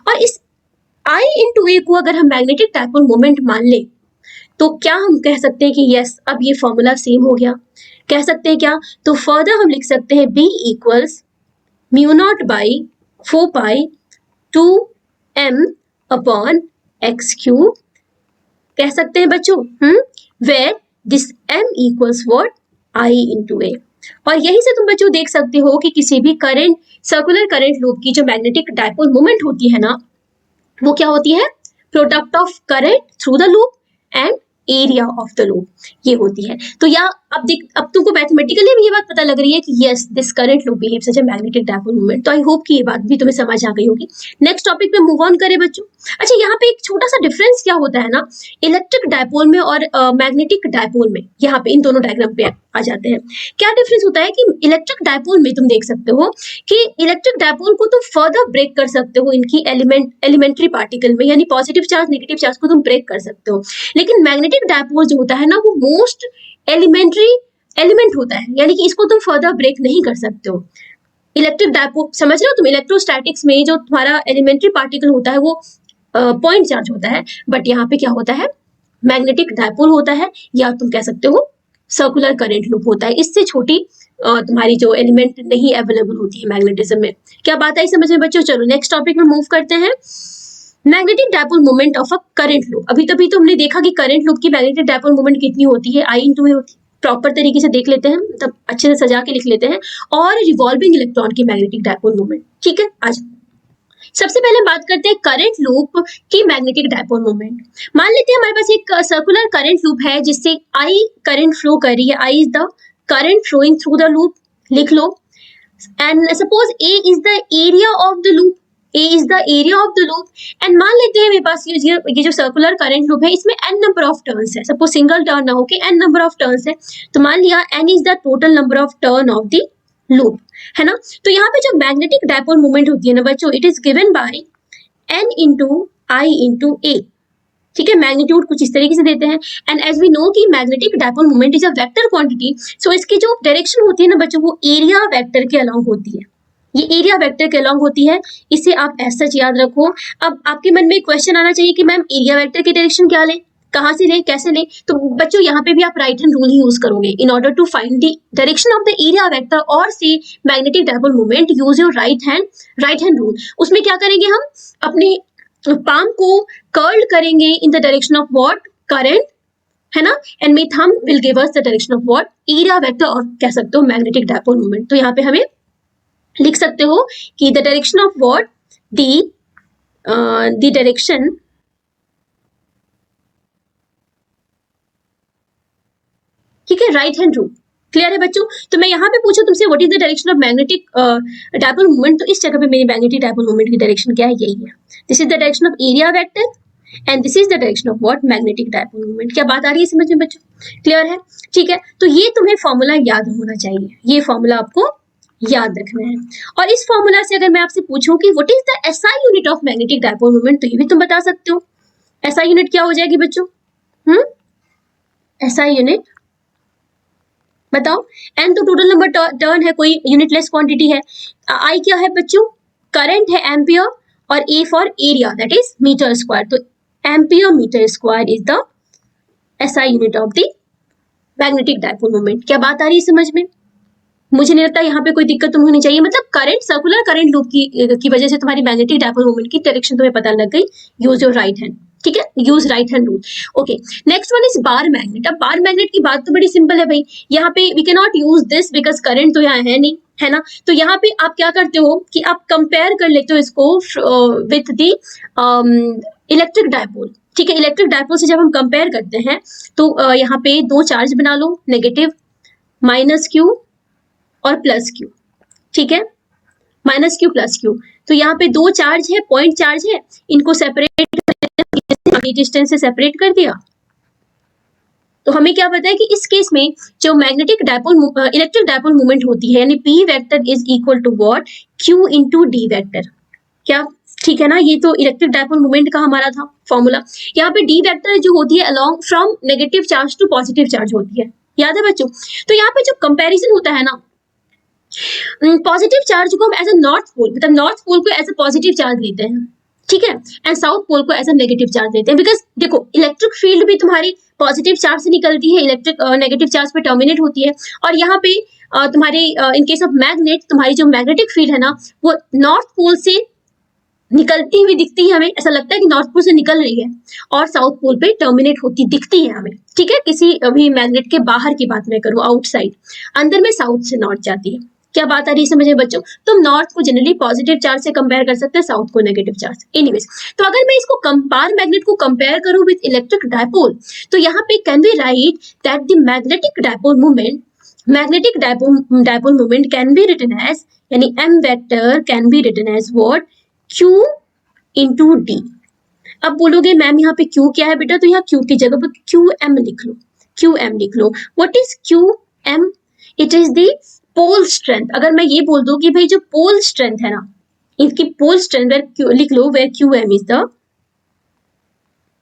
और इस आई इंटू ए को अगर हम मैग्नेटिक डायपोल मोमेंट मान ले तो क्या हम कह सकते हैं कि यस अब ये फॉर्मूला सेम हो गया? कह सकते हैं क्या? तो फर्दर हम लिख सकते हैं B equals mu not by 4 pi 2 m upon x cube, कह सकते हैं बच्चों। Where this m equals what? I into A. और यहीं से तुम बच्चों देख सकते हो कि किसी भी करंट, सर्कुलर करंट लूप की जो मैग्नेटिक डायपोल मोमेंट होती है ना, वो क्या होती है? Product of current through the loop and area of the loop, ये होती है। तो या अब तुमको मैथमेटिकली भी ये बात पता लग रही है कि yes this current loop behaves as a magnetic dipole moment. तो आई होप कि ये बात भी तुम्हें समझ आ गई होगी। नेक्स्ट टॉपिक पे मूव ऑन करें बच्चों। अच्छा, यहाँ पे एक छोटा सा डिफरेंस क्या होता है ना, इलेक्ट्रिक डायपोल में और मैग्नेटिक डायपोल में, यहाँ पे इन दोनों डायग्राम पे आ जाते हैं। क्या डिफरेंस होता है कि इलेक्ट्रिक डायपोल में तुम देख सकते हो कि इलेक्ट्रिक डायपोल को तुम फर्दर ब्रेक कर सकते हो इनकी एलिमेंट्री पार्टिकल में, यानी पॉजिटिव चार्ज नेगेटिव चार्ज को तुम ब्रेक कर सकते हो। लेकिन मैग्नेटिक डायपोल जो होता है ना, वो मोस्ट एलिमेंट्री एलिमेंट होता है, यानी कि इसको तुम फर्दर ब्रेक नहीं कर सकते हो। इलेक्ट्रिक डायपोल समझ रहे हो तुम? इलेक्ट्रोस्टैटिक्स में जो तुम्हारा एलिमेंट्री पार्टिकल होता है वो पॉइंट चार्ज होता है, बट यहाँ पे क्या होता है? मैग्नेटिक डायपोल होता है, या तुम कह सकते हो सर्कुलर करंट लूप होता है। इससे छोटी तुम्हारी जो एलिमेंट नहीं अवेलेबल होती है मैग्नेटिज्म में। क्या बात आई समझ में बच्चों? चलो नेक्स्ट टॉपिक में मूव करते हैं। Magnetic dipole moment of a current loop. अभी तो हमने देखा कि करंट लूप की मैग्नेटिक डायपोल मोमेंट कितनी होती है? आई इंटू ए होती है। प्रॉपर तरीके से देख लेते हैं, मतलब अच्छे से सजा के लिख लेते हैं। और रिवॉल्विंग इलेक्ट्रॉन की मैग्नेटिक डायपोल मोमेंट, ठीक है? आज सबसे पहले बात करते हैं करंट लूप की मैग्नेटिक डायपोल मोमेंट। मान लेते हैं हमारे पास एक सर्कुलर करंट लूप है जिससे आई करंट फ्लो कर रही है, I is the current flowing through the loop, लिख लो। And suppose A is the area of the loop, A is the area of the loop. And मान लेते हैं मेरे पास ये जो सर्कुलर करंट लूप है इसमें एन नंबर ऑफ टर्न्स है, सपोज सिंगल टर्न ना होके एन नंबर ऑफ टर्न्स है, तो मान लिया N is the total number of turn of the loop, है ना। तो यहाँ पे जो मैग्नेटिक डायपोल मोमेंट होती है ना बच्चों, it is given by N into I into A, ठीक है। मैग्नीट्यूड कुछ इस तरीके से देते हैं। एंड एज वी नो कि magnetic dipole moment is a vector quantity, so इसकी जो डायरेक्शन होती है ना बच्चों वो एरिया वेक्टर के अलोंग होती है, ये एरिया वेक्टर के अलोंग होती है, इसे आप ऐसा याद रखो। अब आपके मन में क्वेश्चन आना चाहिए कि मैम एरिया वेक्टर की डायरेक्शन क्या लें, कहाँ से लें, कैसे लें। तो बच्चों यहाँ पे भी आप राइट हैंड रूल ही यूज करोगे in order to find the direction of the area vector और see magnetic dipole moment, use your right hand rule. उसमें क्या करेंगे, हम अपने पाम को कर्ल करेंगे in the direction of what, current, है ना। एंड मेरी thumb will give us the direction of what, area vector, और कह सकते हो मैग्नेटिक डायपोल मोमेंट। तो यहाँ पे हमें लिख सकते हो कि the direction of what, the direction, ठीक है, राइट हैंड रूल। क्लियर है बच्चों। तो मैं यहाँ पे पूछा तुमसे what is the direction of magnetic dipole moment, तो इस जगह पे मेरी मैग्नेटिक डायपोल मोमेंट की डायरेक्शन क्या है, यही है। This is the direction of area vector and this is the direction of what, magnetic dipole moment. क्या बात आ रही है समझ में बच्चों, क्लियर है, ठीक है। तो ये तुम्हें फॉर्मूला याद होना चाहिए, ये फॉर्मूला आपको याद रखना है। और इस फॉर्मूला से अगर मैं आपसे पूछूं कि what is the SI unit of magnetic dipole moment, तो ये भी तुम बता सकते हो। एसआई यूनिट क्या हो जाएगी बच्चों, एसआई यूनिट बताओ। एन तो टोटल नंबर टर्न है, कोई यूनिटलेस क्वांटिटी है। आई क्या है बच्चों, करंट है एम्पियर, और A for area that is metre square, तो ampere metre square is the SI unit of the magnetic dipole moment. क्या बात आ रही है समझ में, मुझे नहीं लगता यहाँ पे कोई दिक्कत तुम्हें होनी चाहिए। मतलब करंट, सर्कुलर करंट लूप की वजह से तुम्हारी मैग्नेटिक डायपोल मोमेंट की डायरेक्शन तुम्हें पता लग गई। यूज योर राइट हैंड, ठीक है, use right hand rule. Okay, next one is bar magnet. अब बार मैग्नेट की बात तो बड़ी सिंपल है भाई, यहाँ पे we can not use this because current तो यहाँ है नहीं, है ना। तो यहाँ पे आप क्या करते हो कि आप कंपेयर कर लेते हो इसको विथ द इलेक्ट्रिक डायपोल, ठीक है। इलेक्ट्रिक डायपोल से जब हम कंपेयर करते हैं तो यहाँ पे दो चार्ज बना लो, नेगेटिव माइनस क्यू और प्लस क्यू, ठीक है, माइनस क्यू प्लस क्यू। तो यहाँ पे दो चार्ज है, पॉइंट चार्ज है, इनको सेपरेट डिस्टेंस से सेपरेट कर दिया। तो हमें क्या पता है कि इस केस में जो magnetic dipole electric dipole moment होती है, यानी P vector is equal to what, Q into D vector. क्या ठीक है ना, ये तो इलेक्ट्रिक डायपोल मोमेंट का हमारा था फॉर्मूला। यहाँ पे डी वेक्टर जो होती है along from negative charge to positive charge होती है, याद है बच्चों। तो यहाँ पे जो कंपेरिजन होता है ना, पॉजिटिव चार्ज को हम एज अ नॉर्थ पोल, मतलब नॉर्थ पोल को एज अ पॉजिटिव चार्ज लेते हैं, ठीक है, एंड साउथ पोल को एज अ नेगेटिव चार्ज लेते हैं। बिकॉज देखो इलेक्ट्रिक फील्ड भी तुम्हारी पॉजिटिव चार्ज से निकलती है, इलेक्ट्रिक नेगेटिव चार्ज पे टर्मिनेट होती है। और यहाँ पे तुम्हारे इन केस ऑफ मैग्नेट, तुम्हारी जो मैग्नेटिक फील्ड है ना वो नॉर्थ पोल से निकलती हुई दिखती है, हमें ऐसा लगता है कि नॉर्थ पोल से निकल रही है, और साउथ पोल पे टर्मिनेट होती दिखती है हमें, ठीक है। किसी भी मैग्नेट के बाहर की बात मैं करूँ, आउटसाइड, अंदर में साउथ से नॉर्थ जाती है। क्या बात आ रही है समझे बच्चों। तुम नॉर्थ को जनरली पॉजिटिव चार्ज से कंपेयर कर सकते हैं, साउथ को नेगेटिव चार्ज। एनीवेज, तो अगर मैं इसको बार मैग्नेट को कंपेयर करूं विद इलेक्ट्रिक डायपोल, तो यहाँ पे can we write that the magnetic dipole moment can be written as, यानी m vector can be written as what, q into D. अब बोलोगे मैम यहाँ पे q क्या है बेटा, तो यहाँ q की जगह पर qm लिख लो, qm लिख लो। What is qm, it is the pole strength. अगर मैं ये बोल दूं कि भाई जो पोल स्ट्रेंथ है ना, इसकी पोल स्ट्रेंथ लिख लो, where QM is the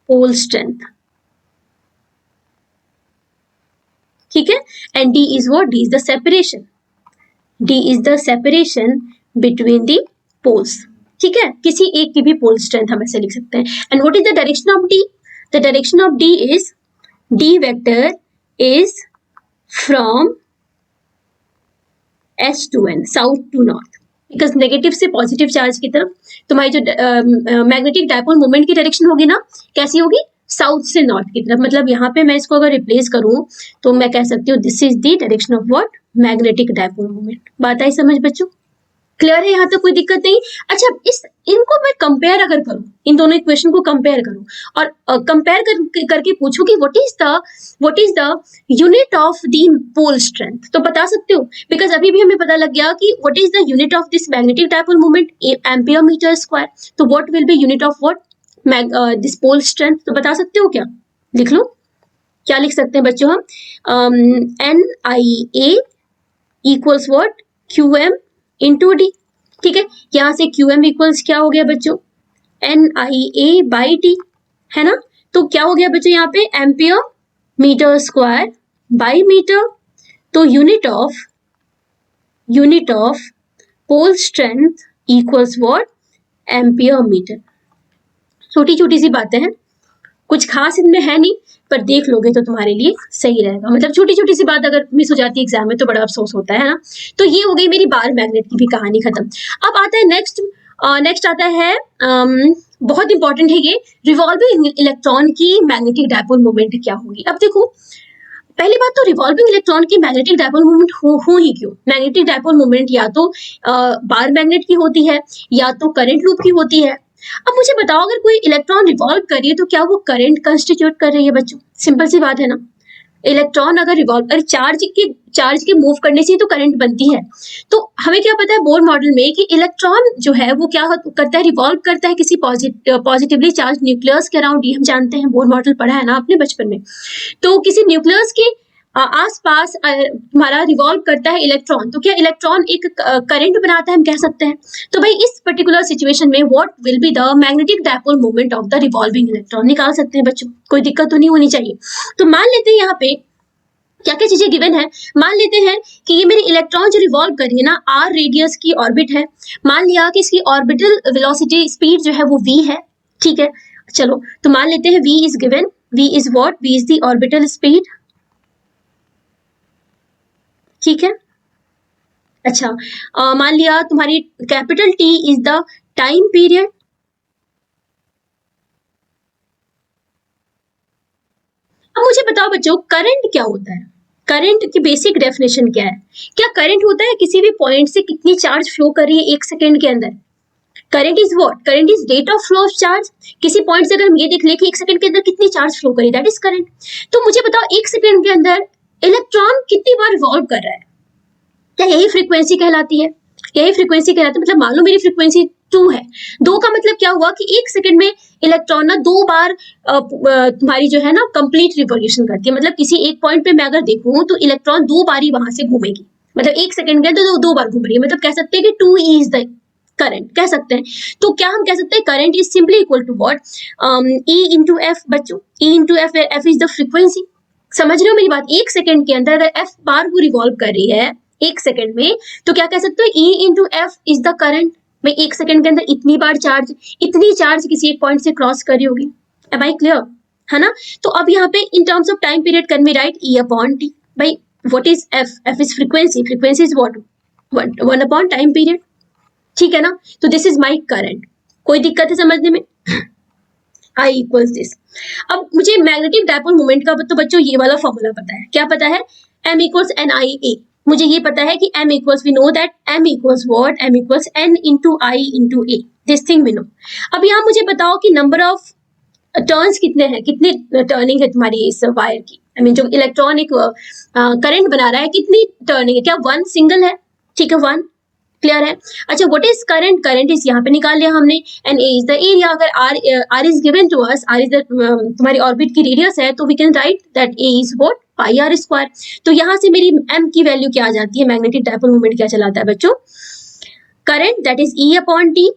pole strength, ठीक है। And D is what, D is the separation, D is the separation between the poles, ठीक है। किसी एक की भी पोल स्ट्रेंथ हम ऐसे लिख सकते हैं। And what is the direction of D, the direction of D is, D vector is from S to N, south to north, because negative से पॉजिटिव चार्ज की तरफ तुम्हारी जो मैग्नेटिक डायपोल मोमेंट की डायरेक्शन होगी ना, कैसी होगी, साउथ से नॉर्थ की तरफ। मतलब यहाँ पे मैं इसको अगर रिप्लेस करूं तो मैं कह सकती हूँ this is the direction of what, magnetic dipole moment. बात आई समझ बच्चों, क्लियर है, यहाँ तक कोई दिक्कत नहीं। अच्छा, इनको मैं कंपेयर अगर करूं, इन दोनों इक्वेशन को कंपेयर करूं और कंपेयर करके पूछूं कि what is the unit of the pole strength, तो बता सकते हो? बिकॉज अभी भी हमें पता लग गया कि what is the unit of this magnetic dipole moment, ampere metre square. तो what will be unit of what this pole strength, तो बता सकते हो क्या? लिख लो, क्या लिख सकते हैं बच्चों हम? N I A equals what, Q M into D. ठीक है, यहां से क्यू एम इक्वल्स क्या हो गया बच्चों? N I A by T, है ना? तो क्या हो गया बच्चों यहाँ पे? Ampere metre square by metre. तो unit of pole strength equals what? Ampere metre. छोटी छोटी सी बातें हैं, कुछ खास इनमें है नहीं, पर देख लोगे तो तुम्हारे लिए सही रहेगा। मतलब छोटी छोटी सी बात अगर मिस हो जाती है एग्जाम में तो बड़ा अफसोस होता है ना। तो ये हो गई मेरी बार मैग्नेट की भी कहानी खत्म। अब आता है नेक्स्ट आता है बहुत इंपॉर्टेंट है ये, रिवॉल्विंग इलेक्ट्रॉन की मैग्नेटिक डायपोल मोमेंट क्या होगी। अब देखो, पहली बात तो रिवॉल्विंग इलेक्ट्रॉन की मैग्नेटिक डायपोल मोमेंट हो ही क्यों? मैग्नेटिक डायपोल मोमेंट या तो बार मैग्नेट की होती है या तो करंट लूप की होती है। अब मुझे बताओ, अगर कोई इलेक्ट्रॉन रिवॉल्व कर रही है तो क्या वो करंट कंस्टिट्यूट कर रही है बच्चों? सिंपल सी बात है ना। इलेक्ट्रॉन अगर रिवॉल्व, अरे चार्ज के मूव करने से तो करंट बनती है। तो हमें क्या पता है बोर मॉडल में कि इलेक्ट्रॉन जो है वो क्या करता है? रिवॉल्व करता है किसी पॉजिटिवली चार्ज न्यूक्लियस के अराउंड। ये हम जानते हैं, बोर मॉडल पढ़ा है ना आपने बचपन में। तो किसी न्यूक्लियस के आसपास हमारा रिवॉल्व करता है इलेक्ट्रॉन, तो क्या इलेक्ट्रॉन एक करंट बनाता है, हम कह सकते हैं। तो भाई इस पर्टिकुलर सिचुएशन में what will be the magnetic dipole moment of the revolving electron, निकाल सकते हैं बच्चों, कोई दिक्कत तो नहीं होनी चाहिए। तो मान लेते हैं यहाँ पे क्या क्या चीजें गिवन है। मान लेते हैं कि ये मेरी इलेक्ट्रॉन जो रिवॉल्व कर रही है ना, आर रेडियस की ऑर्बिट है। मान लिया कि इसकी ऑर्बिटल वेलोसिटी स्पीड जो है वो v है। ठीक है, चलो तो मान लेते हैं v is given. v is what? v is the orbital speed. ठीक है, अच्छा मान लिया तुम्हारी capital T is the time period. अब मुझे बताओ बच्चों, करंट क्या होता है? करंट की बेसिक डेफिनेशन क्या है? क्या करंट होता है किसी भी पॉइंट से कितनी चार्ज फ्लो कर रही है एक सेकेंड के अंदर? Current is what? Current is rate of flow of charge. किसी पॉइंट से अगर हम ये देख ले कि एक सेकंड के अंदर कितनी चार्ज फ्लो करी, दैट इज करंट। तो मुझे बताओ, एक सेकंड के अंदर इलेक्ट्रॉन कितनी बार रिवॉल्व कर रहा है? क्या यही फ्रीक्वेंसी कहलाती है? यही फ्रीक्वेंसी कहलाती है। मतलब मान लो मेरी फ्रीक्वेंसी 2 है। 2 का मतलब क्या हुआ कि एक सेकंड में इलेक्ट्रॉन ना 2 बार तुम्हारी जो है ना कंप्लीट रिवॉल्यूशन करती है। मतलब किसी एक पॉइंट पे मैं अगर देखूं तो इलेक्ट्रॉन 2 बार ही वहां से घूमेगी। मतलब एक सेकंड के अंदर 2 बार घूम रही है। मतलब कह सकते हैं कि 2E इज द करंट, कह सकते हैं। तो क्या हम कह सकते हैं current is simply equal to what? E into F बच्चों। E into F, F is the frequency. समझ रहे हो मेरी बात? एक सेकंड के अंदर अगर एफ बार वो रिवॉल्व कर रही है एक सेकंड में, तो क्या कह सकते हो? E into F is the current. भाई एक सेकंड के अंदर इतनी बार इतनी चार्ज किसी एक पॉइंट से क्रॉस कर रही होगी। Am I clear? है ना? तो अब यहाँ पे in terms of time period can be write E upon T. भाई what is F? F is frequency. Frequency is what? 1 upon time period. ठीक है ना? तो दिस इज माई करंट। कोई दिक्कत है समझने में? I equals this. अब मुझे मैग्नेटिक डायपोल मोमेंट का तो बच्चों ये वाला फॉर्मूला पता है। क्या पता है? M equals N I A. मुझे ये पता है कि M equals, we know that M equals what? M equals N into I into A. This thing we know. अब यहाँ मुझे बताओ कि नंबर ऑफ टर्न्स कितने हैं, कितनी टर्निंग है तुम्हारी इस वायर की। आई मीन जो इलेक्ट्रॉन एक करंट बना रहा है, कितनी टर्निंग है? क्या 1 सिंगल है? ठीक है, 1। क्लियर है? अच्छा, what is current? Current is यहाँ पे निकाल लिया हमने। And A is the area. अगर R is given to us, R is the तुम्हारी ऑर्बिट की रेडियस है, तो we can write that A is what? Pi R square. तो यहाँ से मेरी एम की वैल्यू क्या आ जाती है? मैग्नेटिक डायपोल मोमेंट क्या चलाता है बच्चों? Current, that is E upon T.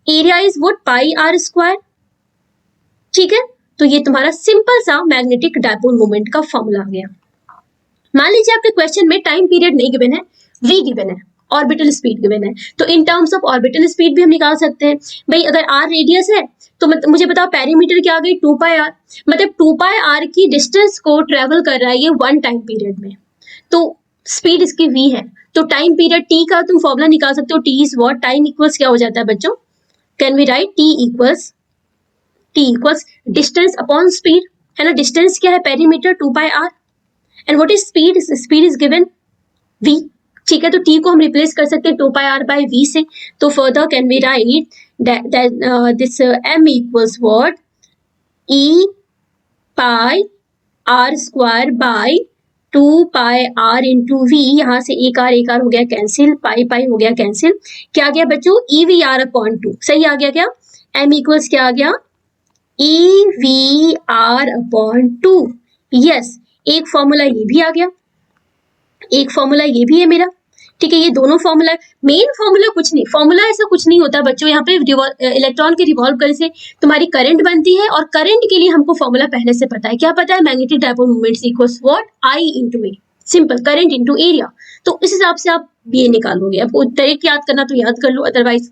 Area is what? Pi R square. ठीक है, तो ये तुम्हारा सिंपल सा मैग्नेटिक डायपोल मोमेंट का फॉर्मूला आ गया। मान लीजिए आपके क्वेश्चन में टाइम पीरियड नहीं गिवन है, v गिवन है, ऑर्बिटल स्पीड गिवन है, तो in terms of orbital speed भी हम निकाल सकते हैं। भाई अगर r रेडियस है तो मुझे बताओ पेरीमीटर क्या आ गई? 2 पाई r। मतलब 2 पाई r की डिस्टेंस को ट्रेवल कर रहा है ये 1 टाइम पीरियड में, तो स्पीड इसकी v है। तो टाइम पीरियड t का तुम फॉर्मूला निकाल सकते हो। t is what? Time equals क्या हो जाता है बच्चों? Can we write t equals distance upon speed, है ना? डिस्टेंस क्या है? Perimeter 2 pi r। And what is speed? Speed is given v। ठीक है, तो टी को हम रिप्लेस कर सकते हैं 2πr/v से। तो further can we write this m equals what, e pi r square by 2πr into v। यहाँ से एक आर हो गया कैंसिल, पाई पाई हो गया कैंसिल, क्या गया बच्चों, EVR/2। सही आ गया क्या, m इक्वल्स क्या आ गया, EVR/2। यस, एक फॉर्मूला ये भी आ गया, एक फॉर्मूला ये भी है मेरा। ठीक है, ये दोनों फॉर्मूला, मेन फॉर्मूला कुछ नहीं, फॉर्मूला ऐसा कुछ नहीं होता बच्चों। यहाँ पे इलेक्ट्रॉन के रिवॉल्व करने से तुम्हारी करंट बनती है, और करंट के लिए हमको फॉर्मूला पहले से पता है। क्या पता है, magnetic dipole moment equals what, I into A, simple, current into area. तो इस हिसाब से आप ये निकालोगे। आपको डायरेक्ट याद करना तो याद कर लो, अदरवाइज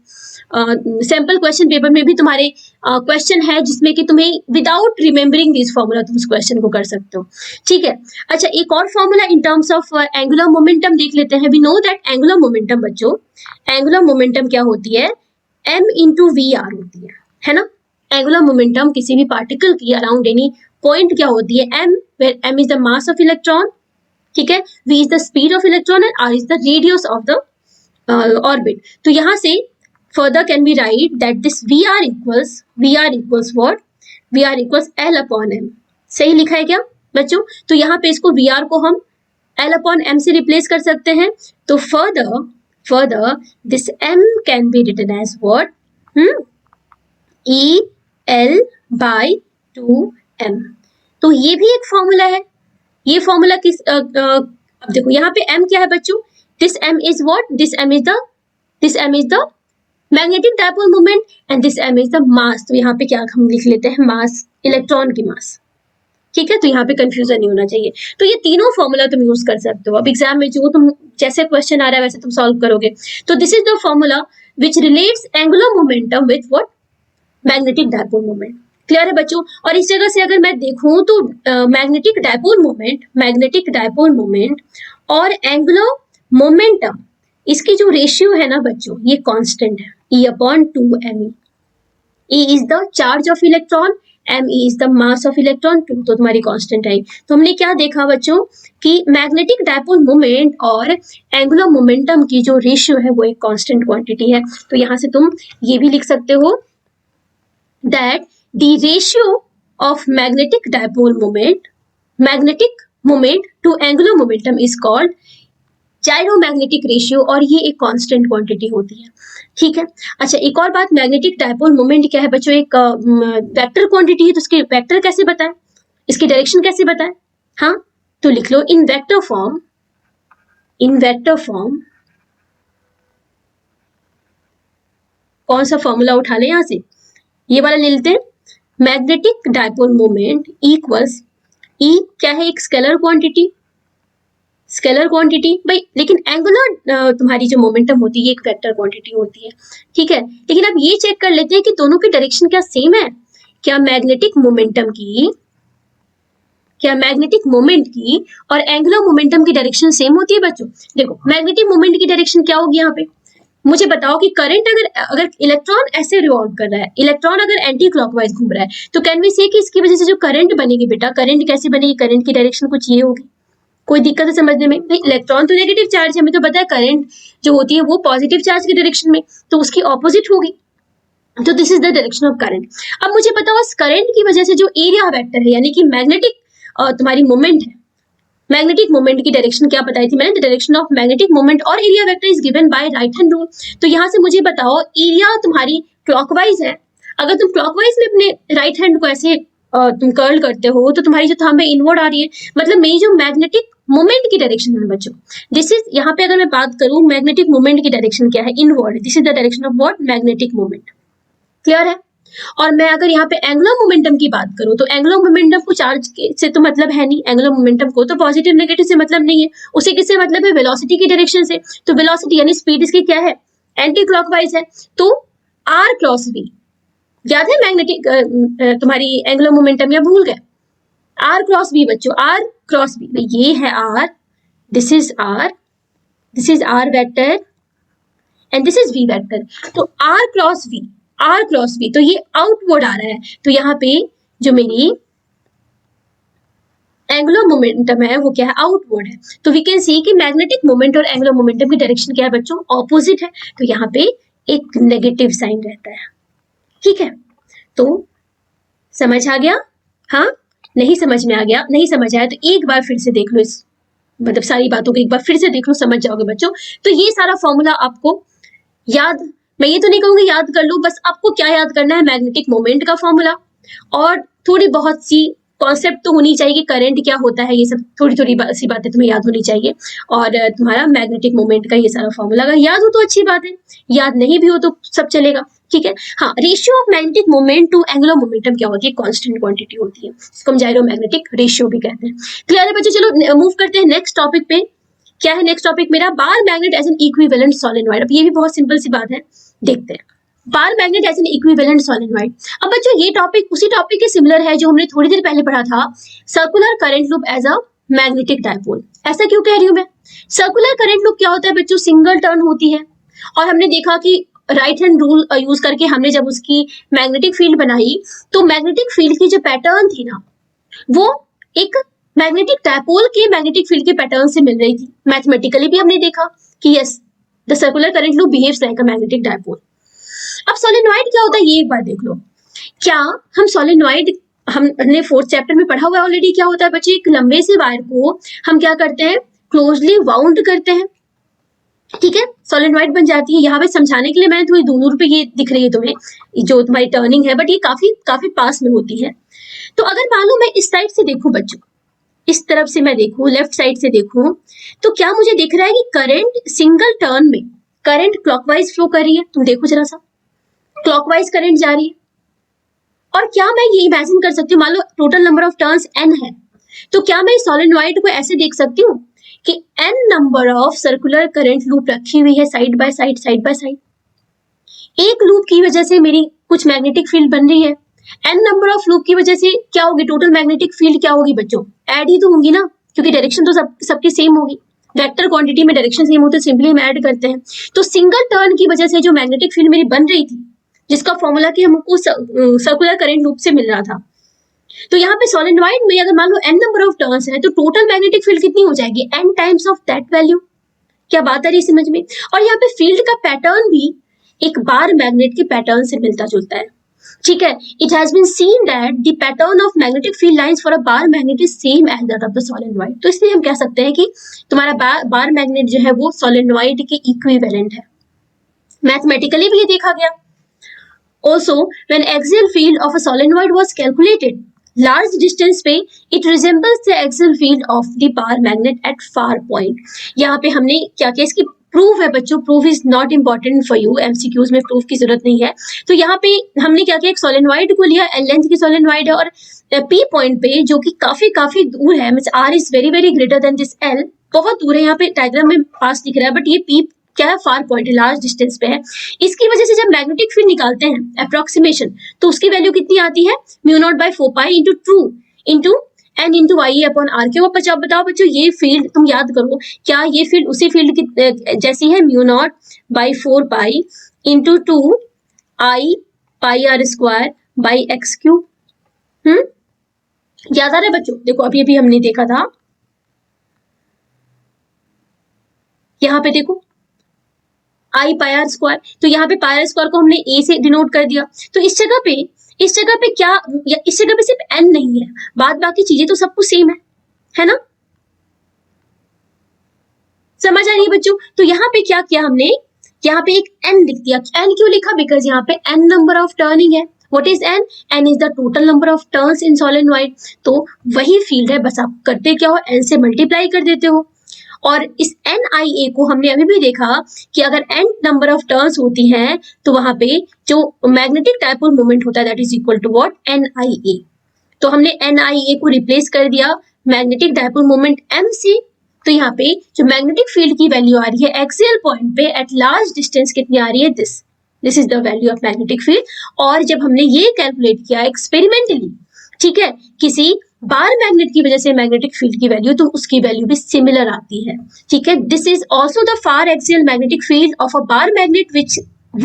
सैम्पल क्वेश्चन पेपर में भी तुम्हारे क्वेश्चन है जिसमें कि तुम्हें विदाउट रिमेम्बरिंग दिस फॉर्मूला तुम उस क्वेश्चन को कर सकते हो। ठीक है, अच्छा एक और formula in terms of angular momentum देख लेते हैं। We know that angular momentum बच्चों, एंगुलर मोमेंटम क्या होती है, m इंटू वी आर होती है ना। एंगुलर मोमेंटम किसी भी पार्टिकल की अराउंड एनी पॉइंट क्या होती है, m, where m is the mass of electron, ठीक है, v is the speed of electron and r is the radius of the orbit. तो यहाँ से further can we write that this VR equals what, VR equals L upon M। सही लिखा है क्या बच्चों, तो यहाँ पे इसको VR को हम L upon M से रिप्लेस कर सकते हैं। तो further this M can be written as what, E L by 2M। तो ये भी एक फॉर्मूला है। ये फॉर्मूला किस अब देखो यहाँ पे M क्या है बच्चों, this M is what, this M is the magnetic dipole moment and this m is the मास। तो यहाँ पे क्या हम लिख लेते हैं, मास, इलेक्ट्रॉन की मास। ठीक है, तो यहाँ पे कंफ्यूजन नहीं होना चाहिए। तो ये तीनों फॉर्मूला तुम यूज कर सकते हो। अब एग्जाम में जो तुम जैसे क्वेश्चन आ रहा है वैसे तुम सॉल्व करोगे। तो this is the formula which relates angular momentum with what, magnetic dipole moment. Clear है बच्चों। और इस जगह से अगर मैं देखूं तो मैग्नेटिक डायपोल मोमेंट और एंगुलर मोमेंटम, इसकी जो रेशियो है ना बच्चों, ये कांस्टेंट है, E/2me। E is the charge of electron, me is the mass of electron, 2 तो तुम्हारी कांस्टेंट आई। तो हमने क्या देखा बच्चों कि मैग्नेटिक डायपोल मोमेंट और एंगुलर मोमेंटम की जो रेशियो है वो एक कांस्टेंट क्वांटिटी है। तो यहाँ से तुम ये भी लिख सकते हो that the ratio of magnetic moment to angular momentum is called gyromagnetic ratio, और ये एक कांस्टेंट क्वांटिटी होती है। ठीक है, अच्छा एक और बात, मैग्नेटिक डायपोल मोमेंट क्या है बच्चों, एक वेक्टर क्वांटिटी है। तो इसके वेक्टर कैसे बताएं, इसकी डायरेक्शन कैसे बताएं, हाँ तो लिख लो इन वेक्टर फॉर्म कौन सा फॉर्मूला उठा लें, यहां से ये वाला ले लेते हैं, magnetic dipole moment equals, E क्या है, एक स्केलर क्वांटिटी भाई, लेकिन एंगुलर तुम्हारी जो मोमेंटम होती है एक वेक्टर क्वांटिटी होती है। ठीक है, लेकिन अब ये चेक कर लेते हैं कि दोनों की डायरेक्शन क्या सेम है, क्या मैग्नेटिक मोमेंट की और एंगुलर मोमेंटम की डायरेक्शन सेम होती है बच्चों। देखो मैग्नेटिक मोमेंट की डायरेक्शन क्या होगी, यहाँ पे मुझे बताओ कि करंट अगर इलेक्ट्रॉन ऐसे रिवॉल्व कर रहा है, इलेक्ट्रॉन अगर एंटी क्लॉकवाइज घूम रहा है, तो कैन वी से कि इसकी वजह से जो करंट बनेगी बेटा, करंट कैसे बनेगी, करंट की डायरेक्शन कुछ ये होगी। कोई दिक्कत है समझने में, भाई इलेक्ट्रॉन तो नेगेटिव चार्ज है, हमें तो पता है करंट जो होती है वो पॉजिटिव चार्ज की डायरेक्शन में, तो उसकी ऑपोजिट होगी। तो this is the direction of current. अब मुझे बताओ इस करंट की वजह से जो एरिया वेक्टर है, यानी कि मैग्नेटिक तुम्हारी मोमेंट है, मैग्नेटिक मोमेंट की डायरेक्शन क्या बताई थी मैंने, डायरेक्शन ऑफ मैग्नेटिक मोमेंट और area vector is given bye right hand rule. तो यहाँ से मुझे बताओ एरिया तुम्हारी क्लॉकवाइज है, अगर तुम क्लॉकवाइज में अपने राइट हैंड को ऐसे तुम कर्ल करते हो तो तुम्हारी जो थंब है इनवर्ड आ रही है, मतलब मेरी जो मैग्नेटिक मोमेंट की डायरेक्शन है बच्चों, दिस इज, यहाँ पे अगर मैं बात करूं मैग्नेटिक मोमेंट की डायरेक्शन क्या है, inward, this is the direction of what, magnetic moment. Clear है। और मैं अगर यहाँ पे एंगुलर मोमेंटम की बात करूं तो एंगुलर मोमेंटम को चार्ज से तो मतलब है नहीं, एंगुलर मोमेंटम को तो पॉजिटिव नेगेटिव से मतलब नहीं है, उसे किससे मतलब है, वेलोसिटी की डायरेक्शन से। तो वेलोसिटी यानी स्पीड इसकी क्या है, एंटी क्लॉकवाइज है, तो r क्रॉस v, याद है मैग्नेटिक तुम्हारी एंगुलर मोमेंटम, या भूल गए, r क्रॉस v बच्चों, r क्रॉस v, ये है r, this is r vector and this is v vector. तो r क्रॉस v, तो ये आउटवर्ड आ रहा है, तो यहाँ पे जो मेरी एंगुलर मोमेंटम है वो क्या है, आउटवर्ड है। तो वी कैन सी कि मैग्नेटिक मोमेंट और एंगुलर मोमेंटम की डायरेक्शन क्या है बच्चों, ऑपोजिट है। तो यहाँ पे एक नेगेटिव साइन रहता है। ठीक है, तो समझ आ गया? हाँ, नहीं समझ में आ गया, नहीं समझ आया तो एक बार फिर से देख लो, इस मतलब सारी बातों को एक बार फिर से देख लो, समझ जाओगे बच्चों। तो ये सारा फॉर्मूला आपको याद, मैं ये तो नहीं कहूंगी याद कर लो, बस आपको क्या याद करना है, मैग्नेटिक मोमेंट का फॉर्मूला और थोड़ी बहुत सी कॉन्सेप्ट तो होनी चाहिए कि करंट क्या होता है, ये सब थोड़ी थोड़ी सी बातें तुम्हें याद होनी चाहिए। और तुम्हारा मैग्नेटिक मोमेंट का ये सारा फॉर्मूला अगर याद हो तो अच्छी बात है, याद नहीं भी हो तो सब चलेगा। ठीक है, हाँ, ratio of magnetic moment to angular momentum क्या होती है, कांस्टेंट क्वांटिटी होती है, इसको हम जाइरोमैग्नेटिक रेशियो भी कहते हैं। क्लियर है बच्चों? चलो मूव करते हैं नेक्स्ट टॉपिक पे। क्या है नेक्स्ट टॉपिक मेरा, bar magnet as an equivalent solenoid. अब ये भी बहुत सिंपल सी बात है, देखते हैं। Bar magnet as an equivalent solenoid. अब बच्चों ये टॉपिक उसी टॉपिक के सिमिलर है जो हमने थोड़ी देर पहले पढ़ा था, circular current loop as a magnetic dipole. ऐसा क्यों कह रही हूं मैं? सर्कुलर करंट लूप क्या होता है बच्चों, सिंगल टर्न होती है, और हमने देखा कि राइट हैंड रूल यूज करके हमने जब उसकी मैग्नेटिक फील्ड बनाई तो मैग्नेटिक फील्ड की जो पैटर्न थी ना, वो एक मैग्नेटिक डायपोल के मैग्नेटिक फील्ड के पैटर्न से मिल रही थी। मैथमेटिकली भी हमने देखा कि yes, the circular current loop behaves like a magnetic dipole. अब सोलेनॉइड क्या होता है ये एक बार देख लो। क्या हम सोलेनॉइड, हमने फोर्थ चैप्टर में पढ़ा हुआ है ऑलरेडी, क्या होता है बच्चे, एक लंबे से वायर को हम क्या करते हैं, क्लोजली वाउंड करते हैं। ठीक है, सोलेनॉइड बन जाती है। यहाँ पे समझाने के लिए मैंने थोड़ी दूर पे ये दिख रही है तुम्हें, जो तुम्हारी टर्निंग है, बट ये काफी काफी पास में होती है। तो अगर मान लो मैं इस साइड से देखूं बच्चों, इस तरफ से मैं देखूं, लेफ्ट साइड से देखूं, तो क्या मुझे दिख रहा है कि करंट सिंगल टर्न में करंट क्लॉकवाइज फ्लो कर रही है? तुम देखो जरा सा, क्लॉकवाइज करंट जा रही है। और क्या मैं ये इमेजिन कर सकती हूँ, मान लो total number of turns n है, तो क्या मैं सोलेनॉइड को ऐसे देख सकती हूँ कि n number of circular current loop रखी हुई है side by side, side by side. एक लूप की वजह से मेरी कुछ मैग्नेटिक फील्ड बन रही है, n नंबर ऑफ लूप की वजह से क्या होगी, टोटल मैग्नेटिक फील्ड क्या होगी बच्चों, ऐड ही तो होंगी ना, क्योंकि डायरेक्शन तो सबकी सेम होगी। वेक्टर क्वांटिटी में डायरेक्शन सेम होते, सिंपली हम ऐड करते हैं। तो सिंगल टर्न की वजह से जो मैग्नेटिक फील्ड मेरी बन रही थी, जिसका फॉर्मूला कि हमको सर्कुलर करंट लूप से मिल रहा था, तो यहाँ पे सोलेनॉइड में अगर मान लो n नंबर ऑफ टर्न्स है, तो टोटल मैग्नेटिक फील्ड कितनी हो जाएगी, n times of that value. क्या बात आ रही है समझ में? और यहाँ पे फील्ड का पैटर्न भी एक बार मैग्नेट के पैटर्न से मिलता जुलता है। ठीक है, it has been seen that the pattern of magnetic field lines for a bar magnet is same as that of the solenoid. तो इसलिए हम कह सकते हैं कि तुम्हारा बार मैग्नेट जो है वो सोलेनॉइड के इक्विवेलेंट है। मैथमेटिकली भी ये देखा गया। Also, when axial field of a solenoid was calculated, large distance पे it resembles the axial field of the bar magnet at far point। यहाँ पे हमने क्या किया, इसकी प्रूफ है बच्चों, proof is not important for you, MCQs में प्रूफ की जरूरत नहीं है। तो यहाँ पे हमने क्या किया, एक सोलेनॉइड को लिया, एल लेंथ की सोलेनॉइड है, और पी पॉइंट पे जो कि काफी काफी दूर है, means R is very very greater than this L, बहुत दूर है, यहाँ पे डायग्राम में पास दिख रहा है, बट ये पी क्या है, फार पॉइंट है, लार्ज डिस्टेंस पे है। इसकी वजह से जब मैग्नेटिक फील्ड निकालते हैं अप्रोक्सीमेशन, तो उसकी वैल्यू कितनी आती है, mu not by 4 pi into two into N into I upon R. क्यों बताओ बच्चों, ये फील्ड तुम याद करो, क्या ये फील्ड उसी फील्ड की जैसी है, mu not by 4 pi into 2 I pi R square by X cube. याद आ रहा है बच्चों? देखो अभी अभी हमने देखा था, यहाँ पे देखो आई पाई आर स्क्वायर, तो यहाँ पे पाई आर स्क्वायर को हमने ए से डिनोट कर दिया। तो इस जगह पे क्या, या इस जगह पे सिर्फ एन नहीं है, बाद बाकी चीजें तो सब कुछ सेम है ना? समझ आ रही है बच्चों? तो यहाँ पे क्या किया हमने, यहाँ पे एक एन लिख दिया। एन क्यों लिखा, बिकॉज यहाँ पे एन नंबर ऑफ टर्निंग है। What is N? N is the total number of turns in solenoid. तो वही फील्ड है, बस आप करते क्या हो, एन से मल्टीप्लाई कर देते हो। और इस NIA को हमने अभी भी देखा कि अगर n नंबर ऑफ टर्न्स होती हैं तो वहां पे जो मैग्नेटिक डायपोल मोमेंट होता है that is equal to what, NIA। तो हमने NIA को रिप्लेस कर दिया मैग्नेटिक डायपोल मोमेंट m से। तो यहाँ पे जो मैग्नेटिक फील्ड की वैल्यू आ रही है एक्सियल पॉइंट पे एट लार्ज डिस्टेंस कितनी आ रही है, this is the value of magnetic field. और जब हमने ये कैलकुलेट किया एक्सपेरिमेंटली, ठीक है, किसी बार मैग्नेट की वजह से मैग्नेटिक फील्ड की वैल्यू, तो उसकी वैल्यू भी सिमिलर आती है। ठीक है, this is also the far axial magnetic field of a bar magnet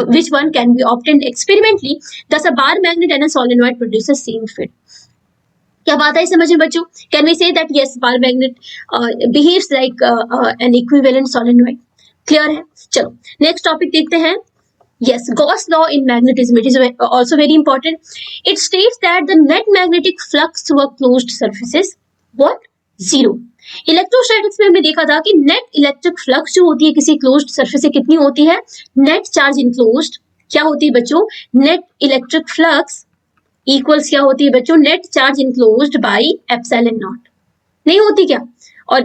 which one can be obtained experimentally. Thus a bar magnet and a solenoid produces same field. क्या बात है समझ में बच्चों? Can we say that yes bar magnet behaves like an equivalent solenoid? Clear है? चलो next topic देखते हैं. Yes, Gauss law in magnetism, it is also very important. It states that the net magnetic flux through a closed surfaces, what? Zero. Electrostatics में हमने देखा था कि net electric flux जो होती है किसी क्लोज्ड सरफेस से कितनी होती है? नेट चार्ज इनक्लोज्ड क्या होती है बच्चों? नेट इलेक्ट्रिक फ्लक्स इक्वल्स क्या होती है बच्चों? Net charge enclosed by epsilon not. नहीं होती क्या? और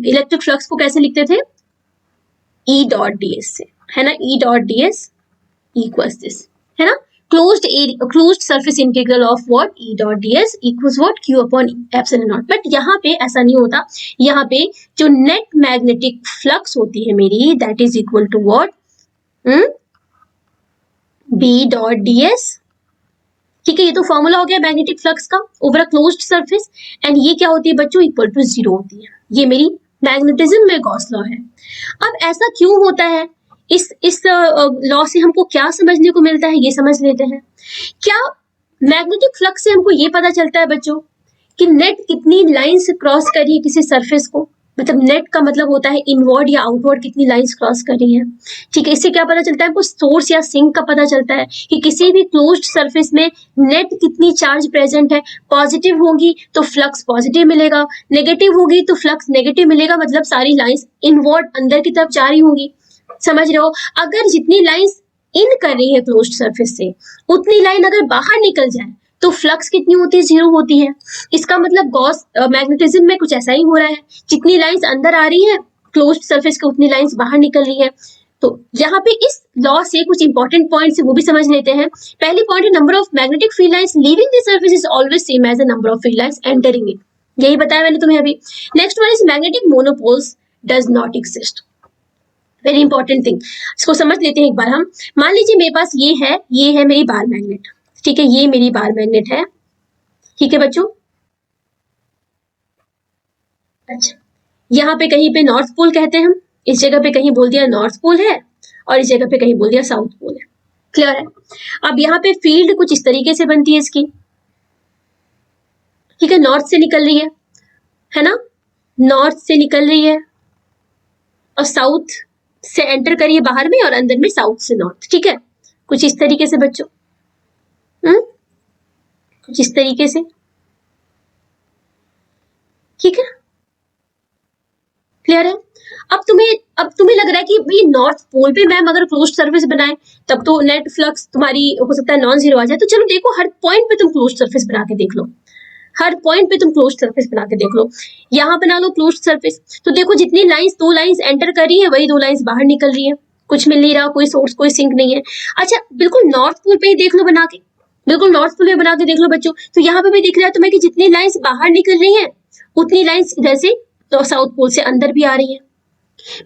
इलेक्ट्रिक फ्लक्स को कैसे लिखते थे? E डॉट ds से, है ना? E dot ds equals this, है ना? closed surface integral of what? E dot ds equals what? Q upon epsilon naught. But यहाँ पे ऐसा नहीं होता. यहाँ पे जो नेट मैग्नेटिक फ्लक्स होती है मेरी, that is equal to what? B dot ds. ठीक है, ये तो फॉर्मूला हो गया मैग्नेटिक फ्लक्स का over a closed surface. And ये क्या होती है बच्चों? इक्वल टू जीरो होती है. ये मेरी मैग्नेटिज्म में गॉस लॉ है. अब ऐसा क्यों होता है? इस लॉ से हमको क्या समझने को मिलता है, ये समझ लेते हैं. क्या मैग्नेटिक फ्लक्स से हमको ये पता चलता है बच्चों कि नेट कितनी लाइंस क्रॉस कर रही है किसी सरफेस को? मतलब नेट का मतलब होता है इनवर्ड या आउटवर्ड कितनी लाइंस क्रॉस कर रही है. ठीक है, इससे क्या पता चलता है हमको? सोर्स या सिंक का पता चलता है कि किसी भी क्लोज्ड सरफेस में नेट कितनी चार्ज प्रेजेंट है. पॉजिटिव होगी तो फ्लक्स पॉजिटिव मिलेगा, नेगेटिव होगी तो फ्लक्स नेगेटिव मिलेगा. मतलब सारी लाइंस इनवर्ड अंदर की तरफ जा रही होंगी. समझ रहे हो? अगर जितनी लाइंस इन कर रही है क्लोज्ड सरफेस से, उतनी लाइन अगर बाहर निकल जाए तो फ्लक्स कितनी होती है? जीरो होती है. इसका मतलब गॉस मैग्नेटिज्म में कुछ ऐसा ही हो रहा है. जितनी लाइंस अंदर आ रही है क्लोज्ड सरफेस के, उतनी लाइंस बाहर निकल रही है. तो यहाँ पे इस लॉ से कुछ इंपॉर्टेंट पॉइंट्स है वो भी समझ लेते हैं. पहली पॉइंट है, number of magnetic field lines leaving the surface is always same as the number of field lines entering it. यही बताया मैंने तुम्हें अभी. Next one is magnetic monopoles does not exist. Very important thing, इसको समझ लेते हैं एक बार हम. मान लीजिए मेरे पास ये है मेरी बार मैग्नेट. ठीक है, ये मेरी बार मैग्नेट है. ठीक है बच्चों. अच्छा, यहाँ पे कहीं पे नॉर्थ पोल कहते हैं हम, इस जगह पे कहीं बोल दिया नॉर्थ पोल है और इस जगह पे कहीं बोल दिया साउथ पोल है. क्लियर है? अब यहाँ पे फील्ड कुछ इस तरीके से बनती है इसकी. ठीक है, नॉर्थ से निकल रही है ना? नॉर्थ से निकल रही है और साउथ से एंटर करिए बाहर में और अंदर में साउथ से नॉर्थ. ठीक है, कुछ इस तरीके से बच्चों. कुछ इस तरीके से. ठीक है, क्लियर है? अब तुम्हें लग रहा है कि भाई नॉर्थ पोल पे मैम अगर क्लोज्ड सरफेस बनाए तब तो नेट फ्लक्स तुम्हारी हो सकता है नॉन जीरो आ जाए. तो चलो देखो, हर पॉइंट पे तुम क्लोज्ड सरफेस बना के देख लो. हर पॉइंट पे तुम क्लोज्ड सरफेस बना के देख लो. यहाँ बना लो क्लोज्ड सरफेस, तो देखो जितनी लाइंस, दो लाइंस एंटर कर रही है वही दो लाइंस बाहर निकल रही है. कुछ मिल नहीं रहा, कोई सोर्स कोई सिंक नहीं है. अच्छा, बिल्कुल नॉर्थ पोल पे ही देख लो बना के. बिल्कुल नॉर्थ पोल पे बना के देख लो बच्चों. तो यहाँ पे भी दिख रहा है तुम्हें कि जितनी लाइंस बाहर निकल रही है उतनी लाइंस इधर से तो साउथ पोल से अंदर भी आ रही है.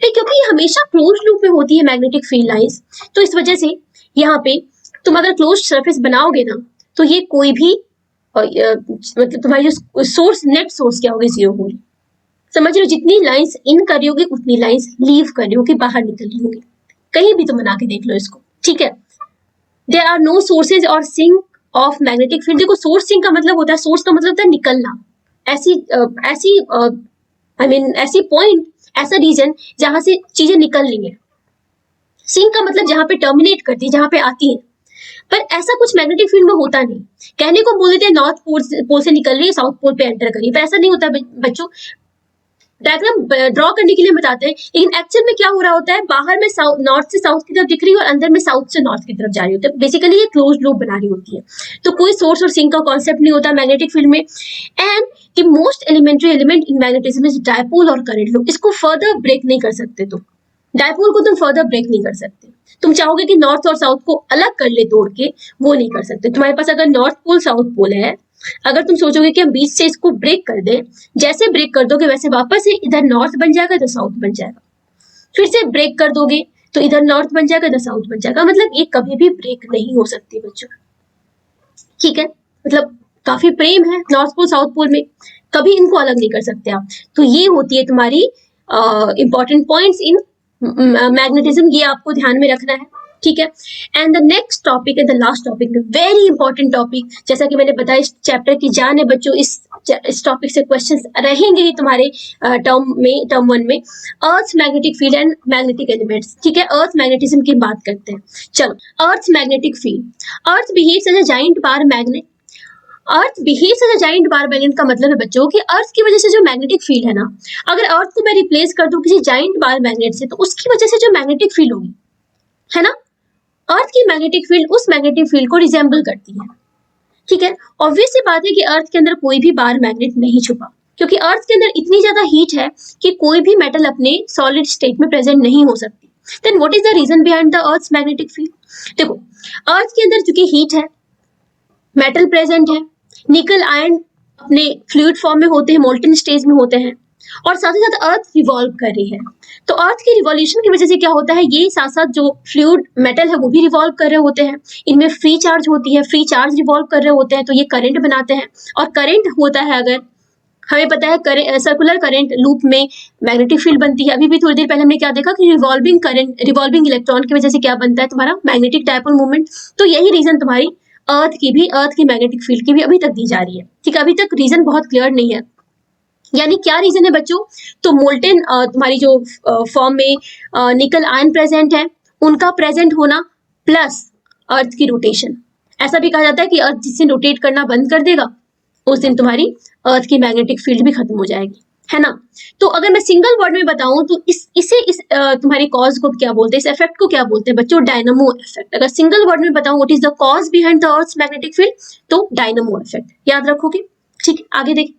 क्योंकि ये हमेशा क्लोज लूप में होती है मैग्नेटिक फील्ड लाइंस, तो इस वजह से यहाँ पे तुम अगर क्लोज सरफेस बनाओगे ना तो ये कोई भी मतलब तुम्हारी जो सोर्स, नेट सोर्स क्या होगी? जीरो होगी. समझ रहे हो? जितनी लाइंस इन कर रही होगी उतनी लाइंस लीव कर रही होगी, बाहर निकल रही होगी. कहीं भी तुम बना के देख लो इसको. ठीक है, देयर आर नो सोर्सेज और सिंक ऑफ मैग्नेटिक फील्ड. देखो, सोर्स सिंक का मतलब होता है, सोर्स का मतलब होता है निकलना. ऐसी पॉइंट, ऐसा रीजन जहां से चीजें निकल रही है. सिंक का मतलब जहां पे टर्मिनेट करती है, जहां पे आती है. पर ऐसा कुछ मैग्नेटिक फील्ड में होता नहीं. कहने को बोल देते हैं नॉर्थ पोल से निकल रही है, साउथ पोल पे एंटर करी, पर ऐसा नहीं होता बच्चों. डायग्राम ड्रॉ करने के लिए बताते हैं, लेकिन एक्चुअल में क्या हो रहा होता है, बाहर में नॉर्थ से साउथ की तरफ दिख रही है और अंदर में साउथ से नॉर्थ की तरफ जा रही होती है. बेसिकली ये क्लोज लूप बना रही होती है. तो कोई सोर्स और सिंक का कॉन्सेप्ट नहीं होता मैग्नेटिक फील्ड में. And the most elementary element in magnetism is dipole और करंट लूप. इसको फर्दर ब्रेक नहीं कर सकते. तुम डायपोल को तुम फर्दर ब्रेक नहीं कर सकते. तुम चाहोगे कि नॉर्थ और साउथ को अलग कर ले तोड़ के, वो नहीं कर सकते. तुम्हारे पास अगर नॉर्थ पोल साउथ पोल है, अगर तुम सोचोगे कि हम बीच से इसको ब्रेक कर दें, जैसे ब्रेक कर दोगे वैसे वापस से इधर नॉर्थ बन जाएगा तो साउथ बन जाएगा. फिर से ब्रेक कर दोगे तो इधर नॉर्थ बन जाएगा इधर साउथ बन जाएगा. मतलब ये कभी भी ब्रेक नहीं हो सकती बच्चों. ठीक है, मतलब काफी प्रेम है नॉर्थ पोल साउथ पोल में, कभी इनको अलग नहीं कर सकते आप. तो ये होती है तुम्हारी इंपॉर्टेंट पॉइंट्स इन मैग्नेटिज्म. ये आपको ध्यान में रखना है. ठीक है। एंड द नेक्स्ट टॉपिक है, the last topic, very important topic, जैसा कि मैंने बताया इस चैप्टर की जान है बच्चों, इस टॉपिक से क्वेश्चंस रहेंगे ही तुम्हारे टर्म 1 में, earth magnetic field and magnetic elements. ठीक है, अर्थ मैग्नेटिज्म की बात करते हैं। चलो, earth magnetic field, earth behaves as a giant bar magnet. Earth behaves as a giant bar magnet का मतलब है बच्चों कि अर्थ की वजह से जो मैग्नेटिक फील्ड है ना, अगर अर्थ को मैं रिप्लेस कर दूं किसी जाइंट बार मैग्नेट से, तो उसकी वजह से जो मैग्नेटिक फील्ड होगी, है ना, अर्थ की मैग्नेटिक फील्ड उस मैग्नेटिक फील्ड को रिजेंबल करती है। ठीक है, ऑब्वियस सी बात है कि अर्थ के अंदर कोई भी बार मैग्नेट नहीं छुपा, क्योंकि अर्थ के अंदर इतनी ज्यादा हीट है कि कोई भी मेटल अपने सॉलिड स्टेट में प्रेजेंट नहीं हो सकती। Then what is the reason behind the earth magnetic field? देखो, अर्थ के अंदर चूंकि हीट है, मेटल प्रेजेंट है, निकल आयन अपने फ्लूइड फॉर्म में होते हैं, मोल्टन स्टेज में होते हैं, और साथ ही साथ अर्थ रिवॉल्व कर रही है। तो अर्थ की रिवॉल्यूशन की वजह से क्या होता है, ये साथ साथ जो फ्लूइड मेटल है वो भी रिवॉल्व कर रहे होते हैं, इनमें फ्री चार्ज होती है, फ्री चार्ज रिवॉल्व कर रहे होते हैं, तो ये करंट बनाते हैं। और करंट होता है, अगर हमें पता है सर्कुलर करंट लूप में मैग्नेटिक फील्ड बनती है। अभी भी थोड़ी देर पहले हमने क्या देखा कि रिवॉल्विंग करंट, रिवॉल्विंग इलेक्ट्रॉन की वजह से क्या बनता है, तुम्हारा मैग्नेटिक डायपोल मूवमेंट। तो यही रीजन तुम्हारी अर्थ की मैग्नेटिक फील्ड की भी अभी तक दी जा रही है। ठीक है, अभी तक रीजन बहुत क्लियर नहीं है। यानी क्या रीजन है बच्चों, तो मोल्टेन तुम्हारी जो फॉर्म में निकल आयन प्रेजेंट है, उनका प्रेजेंट होना प्लस अर्थ की रोटेशन। ऐसा भी कहा जाता है कि अर्थ जिस दिन रोटेट करना बंद कर देगा, उस दिन तुम्हारी अर्थ की मैग्नेटिक फील्ड भी खत्म हो जाएगी, है ना। तो अगर मैं सिंगल वर्ड में बताऊं तो तुम्हारी कॉज को क्या बोलते हैं, इस इफेक्ट को क्या बोलते हैं बच्चों, डायनामो इफेक्ट। अगर सिंगल वर्ड में बताऊं what is the cause behind the earth magnetic field, तो डायनामो इफेक्ट, याद रखोगे। ठीक है, आगे देख,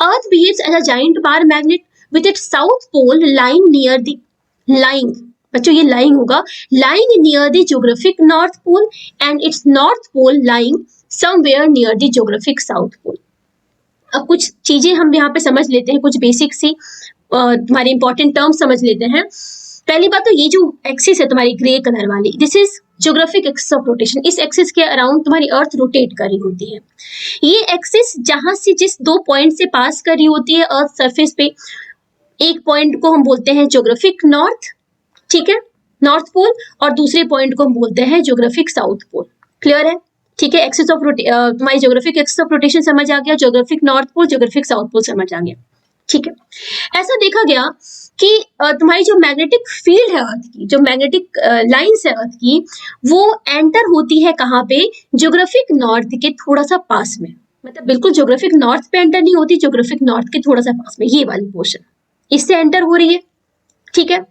earth behaves as a giant bar magnet with its south pole lying near the lying, बच्चों ये लाइंग होगा, lying near the geographic north pole and its north pole lying somewhere near the geographic south pole. अब कुछ चीजें हम यहाँ पे समझ लेते हैं, कुछ बेसिक सी तुम्हारी इंपॉर्टेंट टर्म समझ लेते हैं। पहली बात तो ये जो एक्सिस है तुम्हारी ग्रे कलर वाली, this is geographic axis of rotation. इस एक्सिस के अराउंड तुम्हारी अर्थ रोटेट कर रही होती है। ये एक्सिस जहां से जिस दो पॉइंट से पास कर रही होती है अर्थ सरफेस पे, एक पॉइंट को हम बोलते हैं ज्योग्राफिक नॉर्थ, ठीक है, नॉर्थ पोल, और दूसरे पॉइंट को हम बोलते हैं ज्योग्राफिक साउथ पोल। क्लियर है? ठीक है, एक्सिस ऑफ तुम्हारी ज्योग्राफिक एक्सिस ऑफ रोटेशन समझ आ गया, geographic north pole, geographic south pole समझ आ गया। ठीक है, ऐसा देखा गया कि तुम्हारी जो मैग्नेटिक फील्ड है अर्थ की, जो मैग्नेटिक लाइंस है अर्थ की, वो एंटर होती है कहाँ पे, ज्योग्राफिक नॉर्थ के थोड़ा सा पास में, मतलब बिल्कुल ज्योग्राफिक नॉर्थ पे एंटर नहीं होती, ज्योग्राफिक नॉर्थ के थोड़ा सा पास में, ये वाली पोर्शन इससे एंटर हो रही है। ठीक है,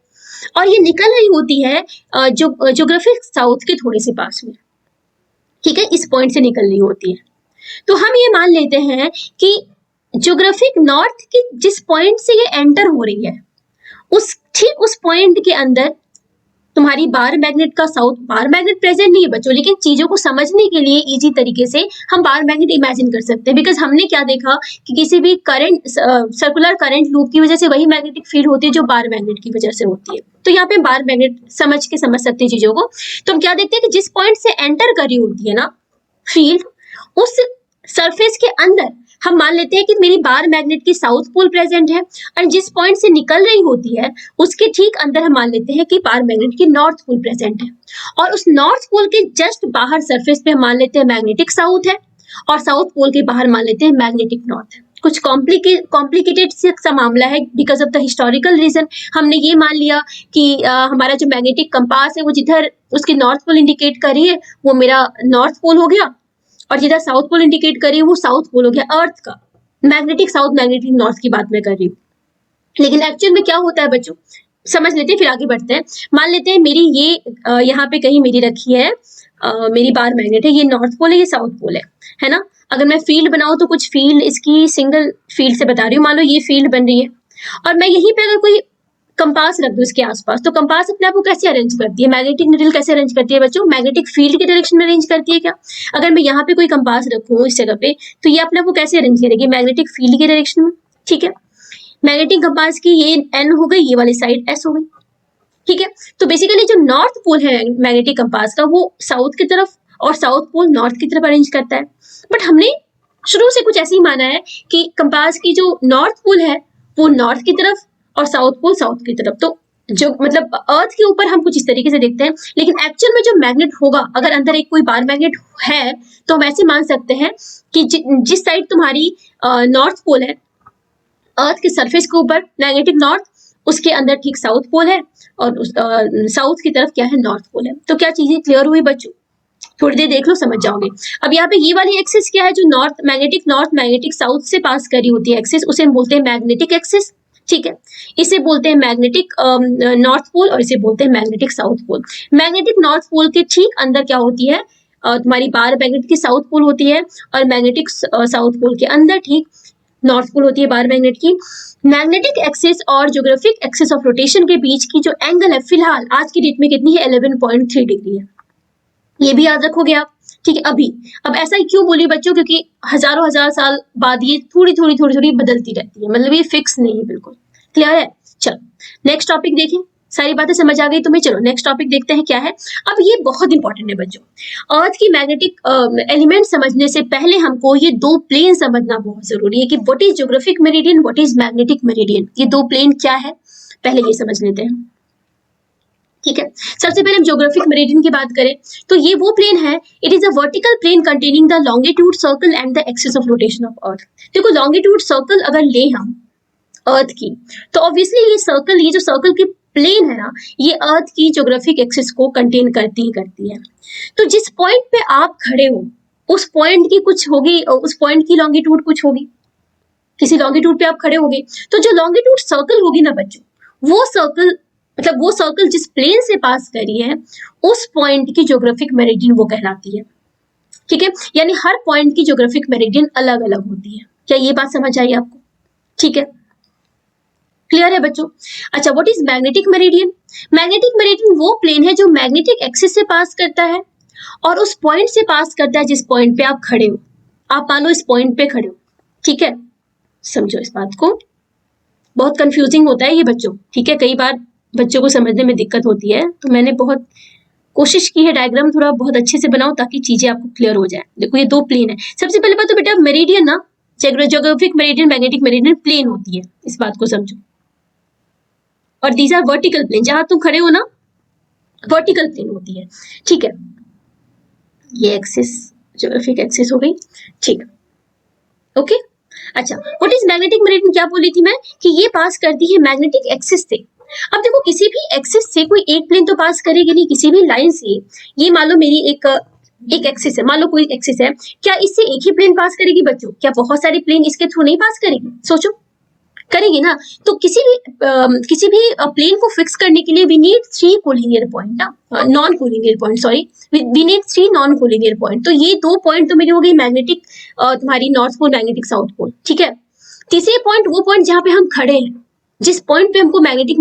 और ये निकल रही होती है ज्योग्राफिक साउथ के थोड़े से पास में। ठीक है, इस पॉइंट से निकल रही होती है। तो हम ये मान लेते हैं कि ज्योग्राफिक नॉर्थ की जिस पॉइंट से ये एंटर हो रही है, ठीक उस पॉइंट के अंदर तुम्हारी बार मैग्नेट का साउथ, बार मैग्नेट प्रेजेंट नहीं है बच्चों, लेकिन चीजों को समझने के लिए इजी तरीके से हम बार मैग्नेट इमेजिन कर सकते हैं। बिकॉज हमने क्या देखा कि किसी भी करंट, सर्कुलर करंट लूप की वजह से वही मैग्नेटिक फील्ड होती है जो बार मैग्नेट की वजह से होती है। तो यहाँ पे बार मैग्नेट समझ सकते हैं चीजों को। तो हम क्या देखते हैं कि जिस पॉइंट से एंटर करी होती है ना फील्ड, उस सरफेस के अंदर हम मान लेते हैं कि मेरी बार मैग्नेट की साउथ पोल प्रेजेंट है, और जिस पॉइंट से निकल रही होती है उसके ठीक अंदर हम मान लेते हैं कि बार मैग्नेट की नॉर्थ पोल प्रेजेंट है, और उस नॉर्थ पोल के जस्ट बाहर सरफेस पे हम मान लेते हैं मैग्नेटिक साउथ है, और साउथ पोल के बाहर मान लेते हैं मैग्नेटिक नॉर्थ है। कुछ कॉम्प्लिकेटेड सा मामला है, because of the historical reason हमने ये मान लिया कि हमारा जो मैग्नेटिक कंपास है वो जिधर उसकी नॉर्थ पोल इंडिकेट कर रही है वो मेरा नॉर्थ पोल हो गया, और जिधर साउथ पोल इंडिकेट कर रही है वो साउथ पोल हो गया अर्थ का। मैग्नेटिक साउथ, मैग्नेटिक नॉर्थ की बात मैं कर रही हूँ, लेकिन एक्चुअल में क्या होता है बच्चों समझ लेते हैं, फिर आगे बढ़ते हैं। मान लेते हैं मेरी ये यहाँ पे कहीं मेरी रखी है, मेरी बार मैग्नेट है, ये नॉर्थ पोल है, ये साउथ पोल है ना। अगर मैं फील्ड बनाऊं तो कुछ फील्ड इसकी सिंगल फील्ड से बता रही हूँ, मान लो ये फील्ड बन रही है, और मैं यहीं पे अगर कोई कंपास रख दूं इसके आसपास, तो कंपास अपने आप को कैसे अरेंज करती है, मैग्नेटिक नीडल कैसे अरेंज करती है बच्चों, मैग्नेटिक फील्ड के डायरेक्शन में अरेंज करती है क्या। अगर मैं यहाँ पे कोई कंपास रखूं इस जगह पे, तो ये अपने आप को कैसे अरेंज करेगी, मैग्नेटिक फील्ड के डायरेक्शन में। ठीक है, मैग्नेटिक कंपास की ये एन हो गई, ये वाली साइड एस हो गई। ठीक है, तो बेसिकली जो नॉर्थ पोल है मैग्नेटिक कंपास का, वो साउथ की तरफ और साउथ पोल नॉर्थ की तरफ अरेंज करता है। बट हमने शुरू से कुछ ऐसे ही माना है कि कंपास की जो नॉर्थ पोल है वो नॉर्थ की तरफ और साउथ पोल साउथ की तरफ। तो जो मतलब अर्थ के ऊपर हम कुछ इस तरीके से देखते हैं, लेकिन एक्चुअल में जो मैग्नेट होगा, अगर अंदर एक कोई बार मैग्नेट है तो हम ऐसे मान सकते हैं कि जिस साइड तुम्हारी नॉर्थ पोल है अर्थ के सरफेस के ऊपर मैग्नेटिक नॉर्थ, उसके अंदर ठीक साउथ पोल है, और साउथ की तरफ क्या है, नॉर्थ पोल है। तो क्या चीजें क्लियर हुई बच्चों? थोड़ी देर देख लो, समझ जाओगे। अब यहाँ पे ये वाली एक्सिस क्या है, जो नॉर्थ मैग्नेटिक साउथ से पास करी होती है एक्सिस, उसे हम बोलते हैं मैग्नेटिक एक्सिस। ठीक है, इसे बोलते हैं मैग्नेटिक नॉर्थ पोल, और इसे बोलते हैं magnetic south pole. Magnetic north pole के ठीक अंदर क्या होती है, तुम्हारी बार मैग्नेट की साउथ पोल होती है, और मैग्नेटिक साउथ पोल के अंदर ठीक नॉर्थ पोल होती है बार मैग्नेट की। मैग्नेटिक एक्सिस और ज्योग्राफिक एक्सिस ऑफ रोटेशन के बीच की जो एंगल है फिलहाल आज की डेट में कितनी है, 11.3 डिग्री है। ये भी याद रखोगे आप। ठीक है, अभी अब ऐसा ही क्यों बोली बच्चों, क्योंकि हजारों हजार साल बाद ये थोड़ी बदलती रहती है, मतलब ये फिक्स नहीं है बिल्कुल। क्लियर है? चलो नेक्स्ट टॉपिक देखें। सारी बातें समझ आ गई तुम्हें? चलो नेक्स्ट टॉपिक देखते हैं क्या है। अब ये बहुत इंपॉर्टेंट है बच्चों, अर्थ की मैग्नेटिक एलिमेंट समझने से पहले हमको ये दो प्लेन समझना बहुत जरूरी है कि what is geographic meridian, what is magnetic meridian. ये दो प्लेन क्या है, पहले ये समझ लेते हैं। ठीक है, सबसे पहले हम ज्योग्राफिक मेरिडियन की बात करें तो ये वो प्लेन है, it is a vertical plane containing the longitude circle and the axis of rotation of earth. देखो लॉन्गिट्यूड सर्कल अगर ले हम अर्थ की, तो ऑब्वियसली ये जो सर्कल की प्लेन है ना, ये अर्थ की ज्योग्राफिक एक्सिस को कंटेन करती है। तो जिस पॉइंट पे आप खड़े हो उस पॉइंट की कुछ होगी, उस पॉइंट की लॉन्गिट्यूड कुछ होगी, किसी लॉन्गिट्यूड पे आप खड़े होगे, तो जो लॉन्गिट्यूड सर्कल होगी ना बच्चों, वो सर्कल जिस प्लेन से पास करी है उस पॉइंट की ज्योग्राफिक मेरिडियन वो कहलाती है। ठीक है, यानी हर पॉइंट की ज्योग्राफिक मेरिडियन अलग अलग होती है। क्या ये बात समझ आई आपको? ठीक है, क्लियर है बच्चों? अच्छा, what is magnetic meridian? Magnetic meridian वो प्लेन है जो मैग्नेटिक एक्सिस से पास करता है और उस पॉइंट से पास करता है जिस पॉइंट पे आप खड़े हो। आप मान लो इस पॉइंट पे खड़े हो, ठीक है, समझो इस बात को। बहुत कंफ्यूजिंग होता है ये बच्चों, ठीक है, कई बार बच्चों को समझने में दिक्कत होती है, तो मैंने बहुत कोशिश की है डायग्राम थोड़ा बहुत अच्छे से बनाऊं ताकि चीजें आपको क्लियर हो जाए। देखो ये दो प्लेन है। सबसे पहले बात तो बेटा मेरिडियन ना, geographic meridian magnetic meridian plane होती है, इस बात को समझो। और दीज आर वर्टिकल प्लेन, जहां तुम खड़े हो ना वर्टिकल प्लेन होती है। ठीक है, ये एक्सिस ज्योग्राफिक एक्सिस हो गई। ठीक, ओके। अच्छा, व्हाट इज मैग्नेटिक मेरिडियन? क्या बोली थी मैं कि ये पास करती है मैग्नेटिक एक्सिस से। अब देखो किसी भी एक्सिस से कोई एक प्लेन तो पास करेगी नहीं, किसी भी लाइन से। ये मान लो मेरी एक एक्सिस है, मान लो कोई एक्सिस है, क्या इससे एक ही प्लेन पास करेगी बच्चों? क्या बहुत सारे प्लेन इसके थ्रू नहीं पास करेगी? सोचो, करेगी ना। तो किसी भी प्लेन को फिक्स करने के लिए वी नीड 3 कोलिनियर पॉइंट ना, non collinear point, sorry, we need 3 non collinear point. तो ये दो पॉइंट तो मेरी हो गई मैग्नेटिक, तुम्हारी north pole magnetic south pole. ठीक है, तीसरे पॉइंट वो पॉइंट जहां पे हम खड़े हैं, जिस पॉइंट पे हमको मैग्नेटिक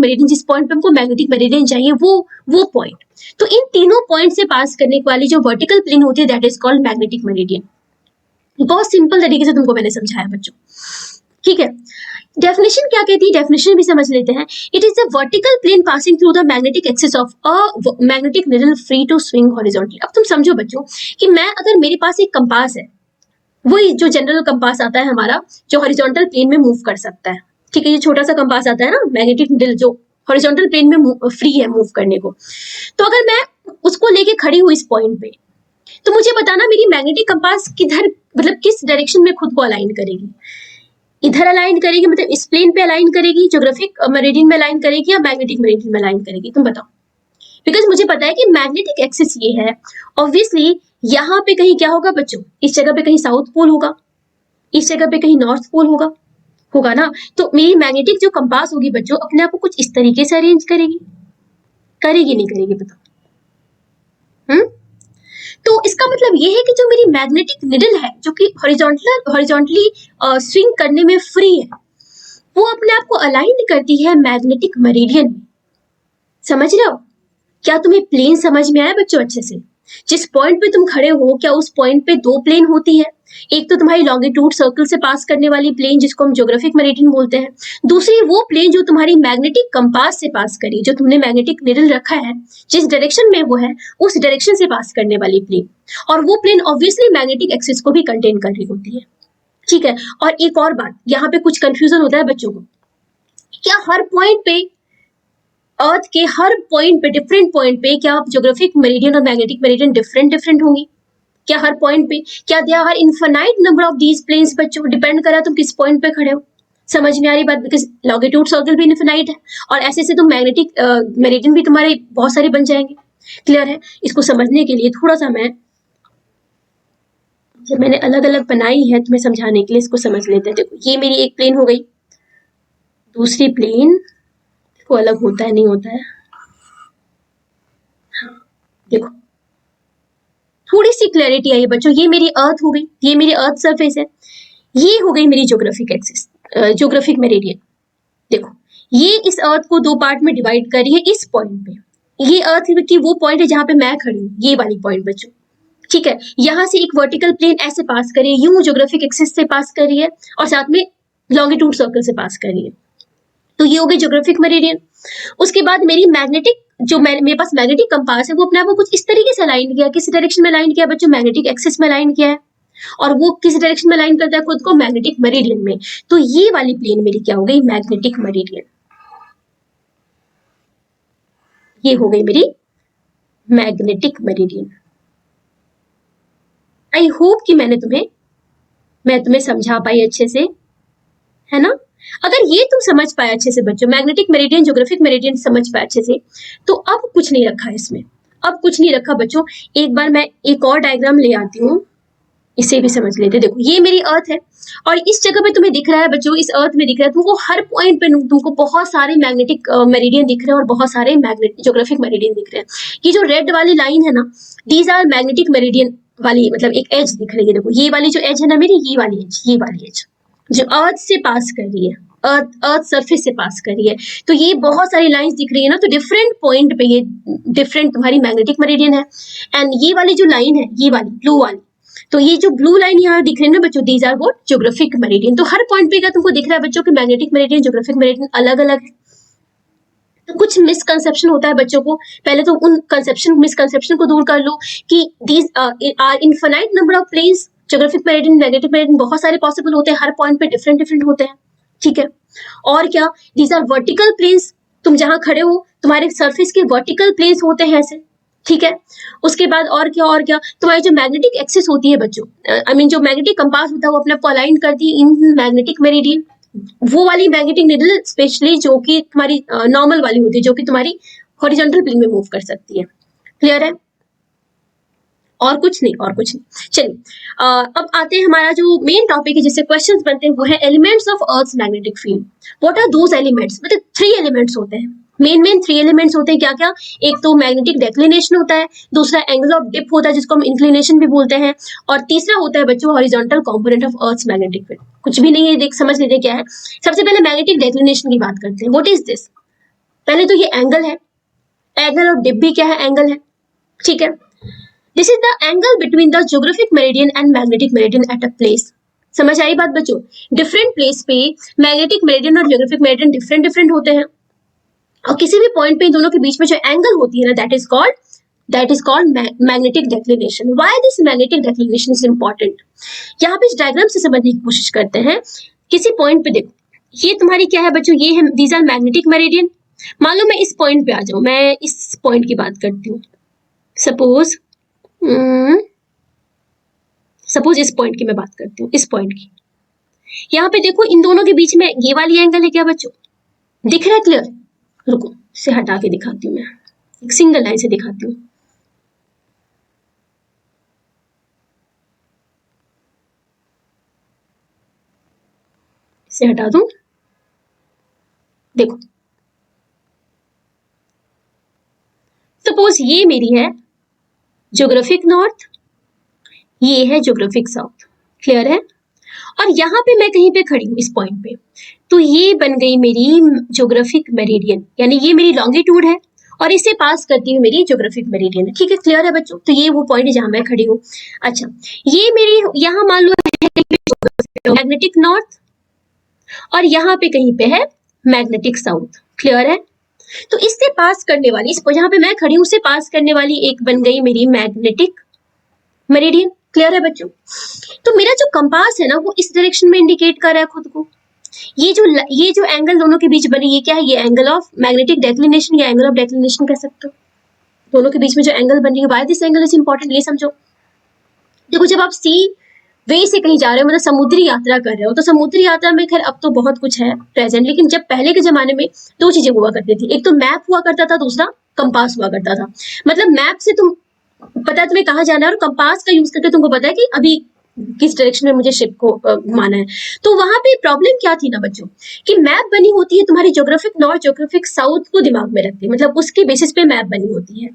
मेरिडियन चाहिए, वो पॉइंट। तो इन तीनों पॉइंट से पास करने वाली जो वर्टिकल प्लेन होती है that is called magnetic meridian. बहुत सिंपल तरीके से तुमको मैंने समझाया बच्चों। ठीक है, डेफिनेशन क्या कहती है, डेफिनेशन भी समझ लेते हैं। It is the vertical plane passing through the magnetic axis of a magnetic needle free to swing horizontally. अब तुम समझो बच्चों कि मैं अगर मेरे पास एक कंपास है, वही जो जनरल कंपास आता है हमारा, जो हॉरिजॉन्टल प्लेन में मूव कर सकता है। ठीक है, ये छोटा सा कंपास आता है ना मैग्नेटिक निडल, जो हॉरिजॉन्टल प्लेन में फ्री है मूव करने को। तो अगर मैं उसको लेके खड़ी हूँ इस पॉइंट पे, तो मुझे बताना मेरी मैग्नेटिक कंपास किधर, मतलब किस डायरेक्शन में खुद को अलाइन करेगी। इधर अलाइन करेगी, मतलब इस प्लेन पे अलाइन करेगी, ज्योग्राफिक मेरिडियन में अलाइन करेगी, या मैग्नेटिक मेरिडियन में अलाइन करेगी? तुम बताओ। बिकॉज मुझे पता है कि मैग्नेटिक एक्सिस ये है, ऑब्वियसली यहाँ पे कहीं क्या होगा बच्चों, इस जगह पे कहीं साउथ पोल होगा, इस जगह पे कहीं नॉर्थ पोल होगा ना। तो मेरी मैग्नेटिक जो कंपास होगी बच्चों अपने आप को कुछ इस तरीके से अरेंज करेगी नहीं करेगी, बताओ। तो इसका मतलब ये है कि जो मेरी मैग्नेटिक निडल है, जो कि हॉरिजॉन्टली स्विंग करने में फ्री है, वो अपने आप को अलाइन करती है मैग्नेटिक मेरिडियन में। समझ रहे हो? क्या तुम्हें प्लेन समझ में आया बच्चों अच्छे से? जिस पॉइंट पे तुम खड़े हो, क्या उस पॉइंट पे दो प्लेन होती है? एक तो तुम्हारी लॉन्गिट्यूड सर्कल से पास करने वाली प्लेन जिसको हम ज्योग्राफिक मेरिडियन बोलते हैं, दूसरी वो प्लेन जो तुम्हारी मैग्नेटिक कंपास से पास करी, जो तुमने मैग्नेटिक निडल रखा है जिस डायरेक्शन में वो है उस डायरेक्शन से पास करने वाली प्लेन। और वो प्लेन ऑब्वियसली मैग्नेटिक एक्सिस को भी कंटेन कर रही होती है। ठीक है, और एक और बात, यहाँ पे कुछ कंफ्यूजन होता है बच्चों को, क्या हर पॉइंट पे अर्थ के हर पॉइंट पे, डिफरेंट पॉइंट पे क्या ज्योग्राफिक मेरिडियन और मैग्नेटिक मेरिडियन डिफरेंट होंगी? क्या हर पॉइंट पे? क्या they are infinite number of these planes बच्चों? डिपेंड करा तुम किस पॉइंट पे खड़े हो। समझ में आ रही बात? बिकॉज लॉन्गिट्यूड सर्कल भी इनफाइनाइट है और ऐसे से तो मैग्नेटिक मेरिडियन भी तुम्हारे बहुत सारे बन जाएंगे। क्लियर है? इसको समझने के लिए थोड़ा सा जब मैंने अलग अलग बनाई है तुम्हें समझाने के लिए इसको समझ लेते हैं। देखो ये मेरी एक प्लेन हो गई, दूसरी प्लेन को अलग होता है नहीं होता है। हाँ देखो थोड़ी सी क्लैरिटी आई है बच्चों। ये मेरी अर्थ हो गई, ये मेरी अर्थ सरफेस है, ये हो गई मेरी ज्योग्राफिक एक्सिस, ज्योग्राफिक मेरिडियन। देखो ये इस अर्थ को दो पार्ट में डिवाइड कर रही है इस पॉइंट पे। ये अर्थ की वो पॉइंट है जहां पे मैं खड़ी हूँ, ये वाली पॉइंट बच्चों। ठीक है, यहां से एक वर्टिकल प्लेन ऐसे पास कर रही है, यूं ज्योग्राफिक एक्सिस से पास कर रही है और साथ में लॉन्गिट्यूड सर्कल से पास कर रही है। तो ये हो गई ज्योग्राफिक मेरिडियन। उसके बाद मेरी मैग्नेटिक, जो मेरे पास मैग्नेटिक कंपास है वो अपने आप को कुछ इस तरीके से अलाइन किया। किस डायरेक्शन में अलाइन किया बच्चों? मैग्नेटिक एक्सिस में अलाइन किया है। और वो किस डायरेक्शन में अलाइन करता है खुद को? मैग्नेटिक मेरिडियन में। तो ये वाली प्लेन मेरी क्या हो गई? Magnetic meridian. ये हो गई मेरी मैग्नेटिक मेरिडियन। आई होप कि मैं तुम्हें समझा पाई अच्छे से, है ना? अगर ये तुम समझ पाए अच्छे से बच्चों, मैग्नेटिक मेरिडियन ज्योग्राफिक मेरिडियन समझ पाए अच्छे से, तो अब कुछ नहीं रखा इसमें, अब कुछ नहीं रखा बच्चों। एक बार मैं एक और डायग्राम ले आती हूँ, इसे भी समझ लेते। देखो ये मेरी अर्थ है और इस जगह पे तुम्हें दिख रहा है बच्चों, इस अर्थ में दिख रहा है तुमको हर पॉइंट पे तुमको बहुत सारे मैग्नेटिक मेरिडियन दिख रहे हैं और बहुत सारे ज्योग्राफिक मेरिडियन दिख रहे हैं। ये जो रेड वाली लाइन है ना, दीज आर मैग्नेटिक मेरिडियन वाली, मतलब एक एज दिख रही है। देखो ये वाली जो एज है ना मेरी, ये वाली एज जो अर्थ से पास कर रही है, अर्थ सरफेस से पास कर रही है। तो ये बहुत सारी लाइंस दिख रही है ना, तो डिफरेंट पॉइंट पे ये डिफरेंट तुम्हारी मैग्नेटिक मेरिडियन है। एंड ये वाली जो लाइन है, ये वाली ब्लू वाली, तो ये जो ब्लू लाइन यहाँ दिख रही है ना बच्चों, these are what? Geographic meridian. तो हर पॉइंट पे क्या तुमको दिख रहा है बच्चों कि मैग्नेटिक मेरिडियन ज्योग्राफिक मेरिडियन अलग अलग है। तो कुछ मिसकंसेप्शन होता है बच्चों को, पहले तो उन मिसकंसेप्शन को दूर कर लो कि these are infinite number of planes. Geographic meridian magnetic meridian बहुत सारे पॉसिबल होते हैं, हर पॉइंट पे डिफरेंट होते हैं। ठीक है, और क्या? These are vertical planes. तुम जहां खड़े हो तुम्हारे सरफेस के वर्टिकल प्लेन्स होते हैं ऐसे। ठीक है, उसके बाद और क्या तुम्हारी जो मैग्नेटिक एक्सिस होती है बच्चों, आई मीन जो मैग्नेटिक कंपास होता है वो अपने आप को अलाइन करती है इन मैग्नेटिक मेरिडियन। वो वाली मैग्नेटिक निडल स्पेशली जो कि तुम्हारी नॉर्मल वाली होती है, जो कि तुम्हारी हॉरिजॉन्टल प्लेन में मूव कर सकती है। क्लियर है? और कुछ नहीं। चलिए अब आते हैं, हमारा जो मेन टॉपिक है जिससे क्वेश्चंस बनते हैं वो है elements of earth's magnetic field. What are those elements? मतलब 3 एलिमेंट्स होते हैं, मेन 3 एलिमेंट्स होते हैं। क्या क्या? एक तो मैग्नेटिक डेक्लिनेशन होता है, दूसरा एंगल ऑफ डिप होता है जिसको हम इंक्लिनेशन भी बोलते हैं, और तीसरा होता है बच्चों horizontal component of earth's magnetic field. कुछ भी नहीं है, देख समझ लेते क्या है। सबसे पहले मैग्नेटिक डेक्लिनेशन की बात करते हैं। What is this? पहले तो ये एंगल है, एंगल ऑफ डिप भी क्या है? एंगल है। ठीक है, this is the angle between the geographic meridian and magnetic meridian at a place. समझ आई बात बच्चों? डिफरेंट प्लेस पे मैग्नेटिक मेरिडियन और ज्योग्राफिक मेरिडियन डिफरेंट होते हैं, और किसी भी पॉइंट पे इन दोनों के बीच में जो एंगल होती है ना, that is called magnetic declination. Why this magnetic declination is important? यहाँ पे इस डायग्राम से समझने की कोशिश करते हैं। किसी पॉइंट पे देखो, ये तुम्हारी क्या है बच्चों? ये है, दीज आर मैग्नेटिक मेरिडियन। मान लो मैं इस पॉइंट पे आ जाऊं, मैं इस पॉइंट की बात करती हूँ। सपोज इस पॉइंट की मैं बात करती हूँ, इस पॉइंट की। यहाँ पे देखो इन दोनों के बीच में ये वाली एंगल है क्या बच्चों? दिख रहा है क्लियर? रुको इसे हटा के दिखाती हूँ, मैं एक सिंगल लाइन से दिखाती हूँ। इसे हटा दूं, देखो सपोज ये मेरी है ज्योग्राफिक नॉर्थ, ये है ज्योग्राफिक साउथ। क्लियर है? और यहाँ पे मैं कहीं पे खड़ी हूँ इस पॉइंट पे, तो ये बन गई मेरी ज्योग्राफिक मेरिडियन, यानी ये मेरी लॉन्गिट्यूड है और इसे पास करती हुई मेरी ज्योग्राफिक मेरिडियन है। ठीक है, क्लियर है बच्चों? तो ये वो पॉइंट है जहां मैं खड़ी हूँ। अच्छा, ये मेरी यहाँ मान लो मैग्नेटिक नॉर्थ और यहाँ पे कहीं पे है मैग्नेटिक साउथ। क्लियर है? तो इससे पास करने वाली, इस जहां पे मैं खड़ी हूँ उससे पास करने वाली एक बन गई मेरी मैग्नेटिक मेरिडियन। क्लियर है बच्चों? तो मेरा जो कंपास है ना वो इस डायरेक्शन में इंडिकेट कर रहा है खुद को। ये जो एंगल दोनों के बीच बने, ये क्या है? ये एंगल ऑफ मैग्नेटिक डेक्लिनेशन या एंगल ऑफ डेक्लिनेशन कह सकते हो। दोनों के बीच में जो एंगल बन रही है, why this angle is important, ये समझो। देखो जब आप सी वे से कहीं जा रहे हो, मतलब समुद्री यात्रा कर रहे हो, तो समुद्री यात्रा में खैर अब तो बहुत कुछ है प्रेजेंट, लेकिन जब पहले के जमाने में दो चीजें हुआ करती थी, एक तो मैप हुआ करता था, दूसरा कंपास हुआ करता था। मतलब मैप से तुम पता है तुम्हें कहाँ जाना है, और कंपास का यूज करके तुमको पता है कि अभी किस डायरेक्शन में मुझे शिप को घुमाना है। तो वहां पे प्रॉब्लम क्या थी ना बच्चों, कि मैप बनी होती है तुम्हारी ज्योग्राफिक नॉर्थ ज्योग्राफिक साउथ को दिमाग में रखती है, मतलब उसके बेसिस पे मैप बनी होती है।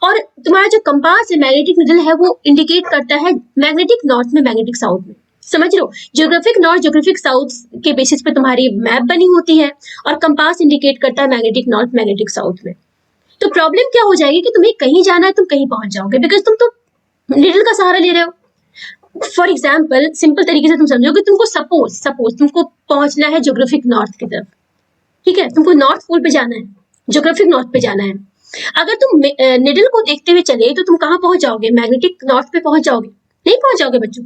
और तुम्हारा जो कंपास है, मैग्नेटिक निडल है, वो इंडिकेट करता है मैग्नेटिक नॉर्थ में, मैग्नेटिक साउथ में। समझ लो, ज्योग्राफिक नॉर्थ ज्योग्राफिक साउथ के बेसिस पे तुम्हारी मैप बनी होती है, और कंपास इंडिकेट करता है मैग्नेटिक नॉर्थ मैग्नेटिक साउथ में। तो प्रॉब्लम क्या हो जाएगी कि तुम्हें कहीं जाना है, तुम कहीं पहुंच जाओगे, बिकॉज तुम तो निडल का सहारा ले रहे हो। फॉर एग्जाम्पल, सिंपल तरीके से तुम समझो कि तुमको सपोज तुमको पहुंचना है ज्योग्राफिक नॉर्थ की तरफ, ठीक है, तुमको नॉर्थ पोल पे जाना है, ज्योग्राफिक नॉर्थ पे जाना है। अगर तुम निडल को देखते हुए चले तो तुम कहाँ पहुंच जाओगे? मैग्नेटिक नॉर्थ पे पहुंच जाओगे? नहीं पहुंच जाओगे बच्चों,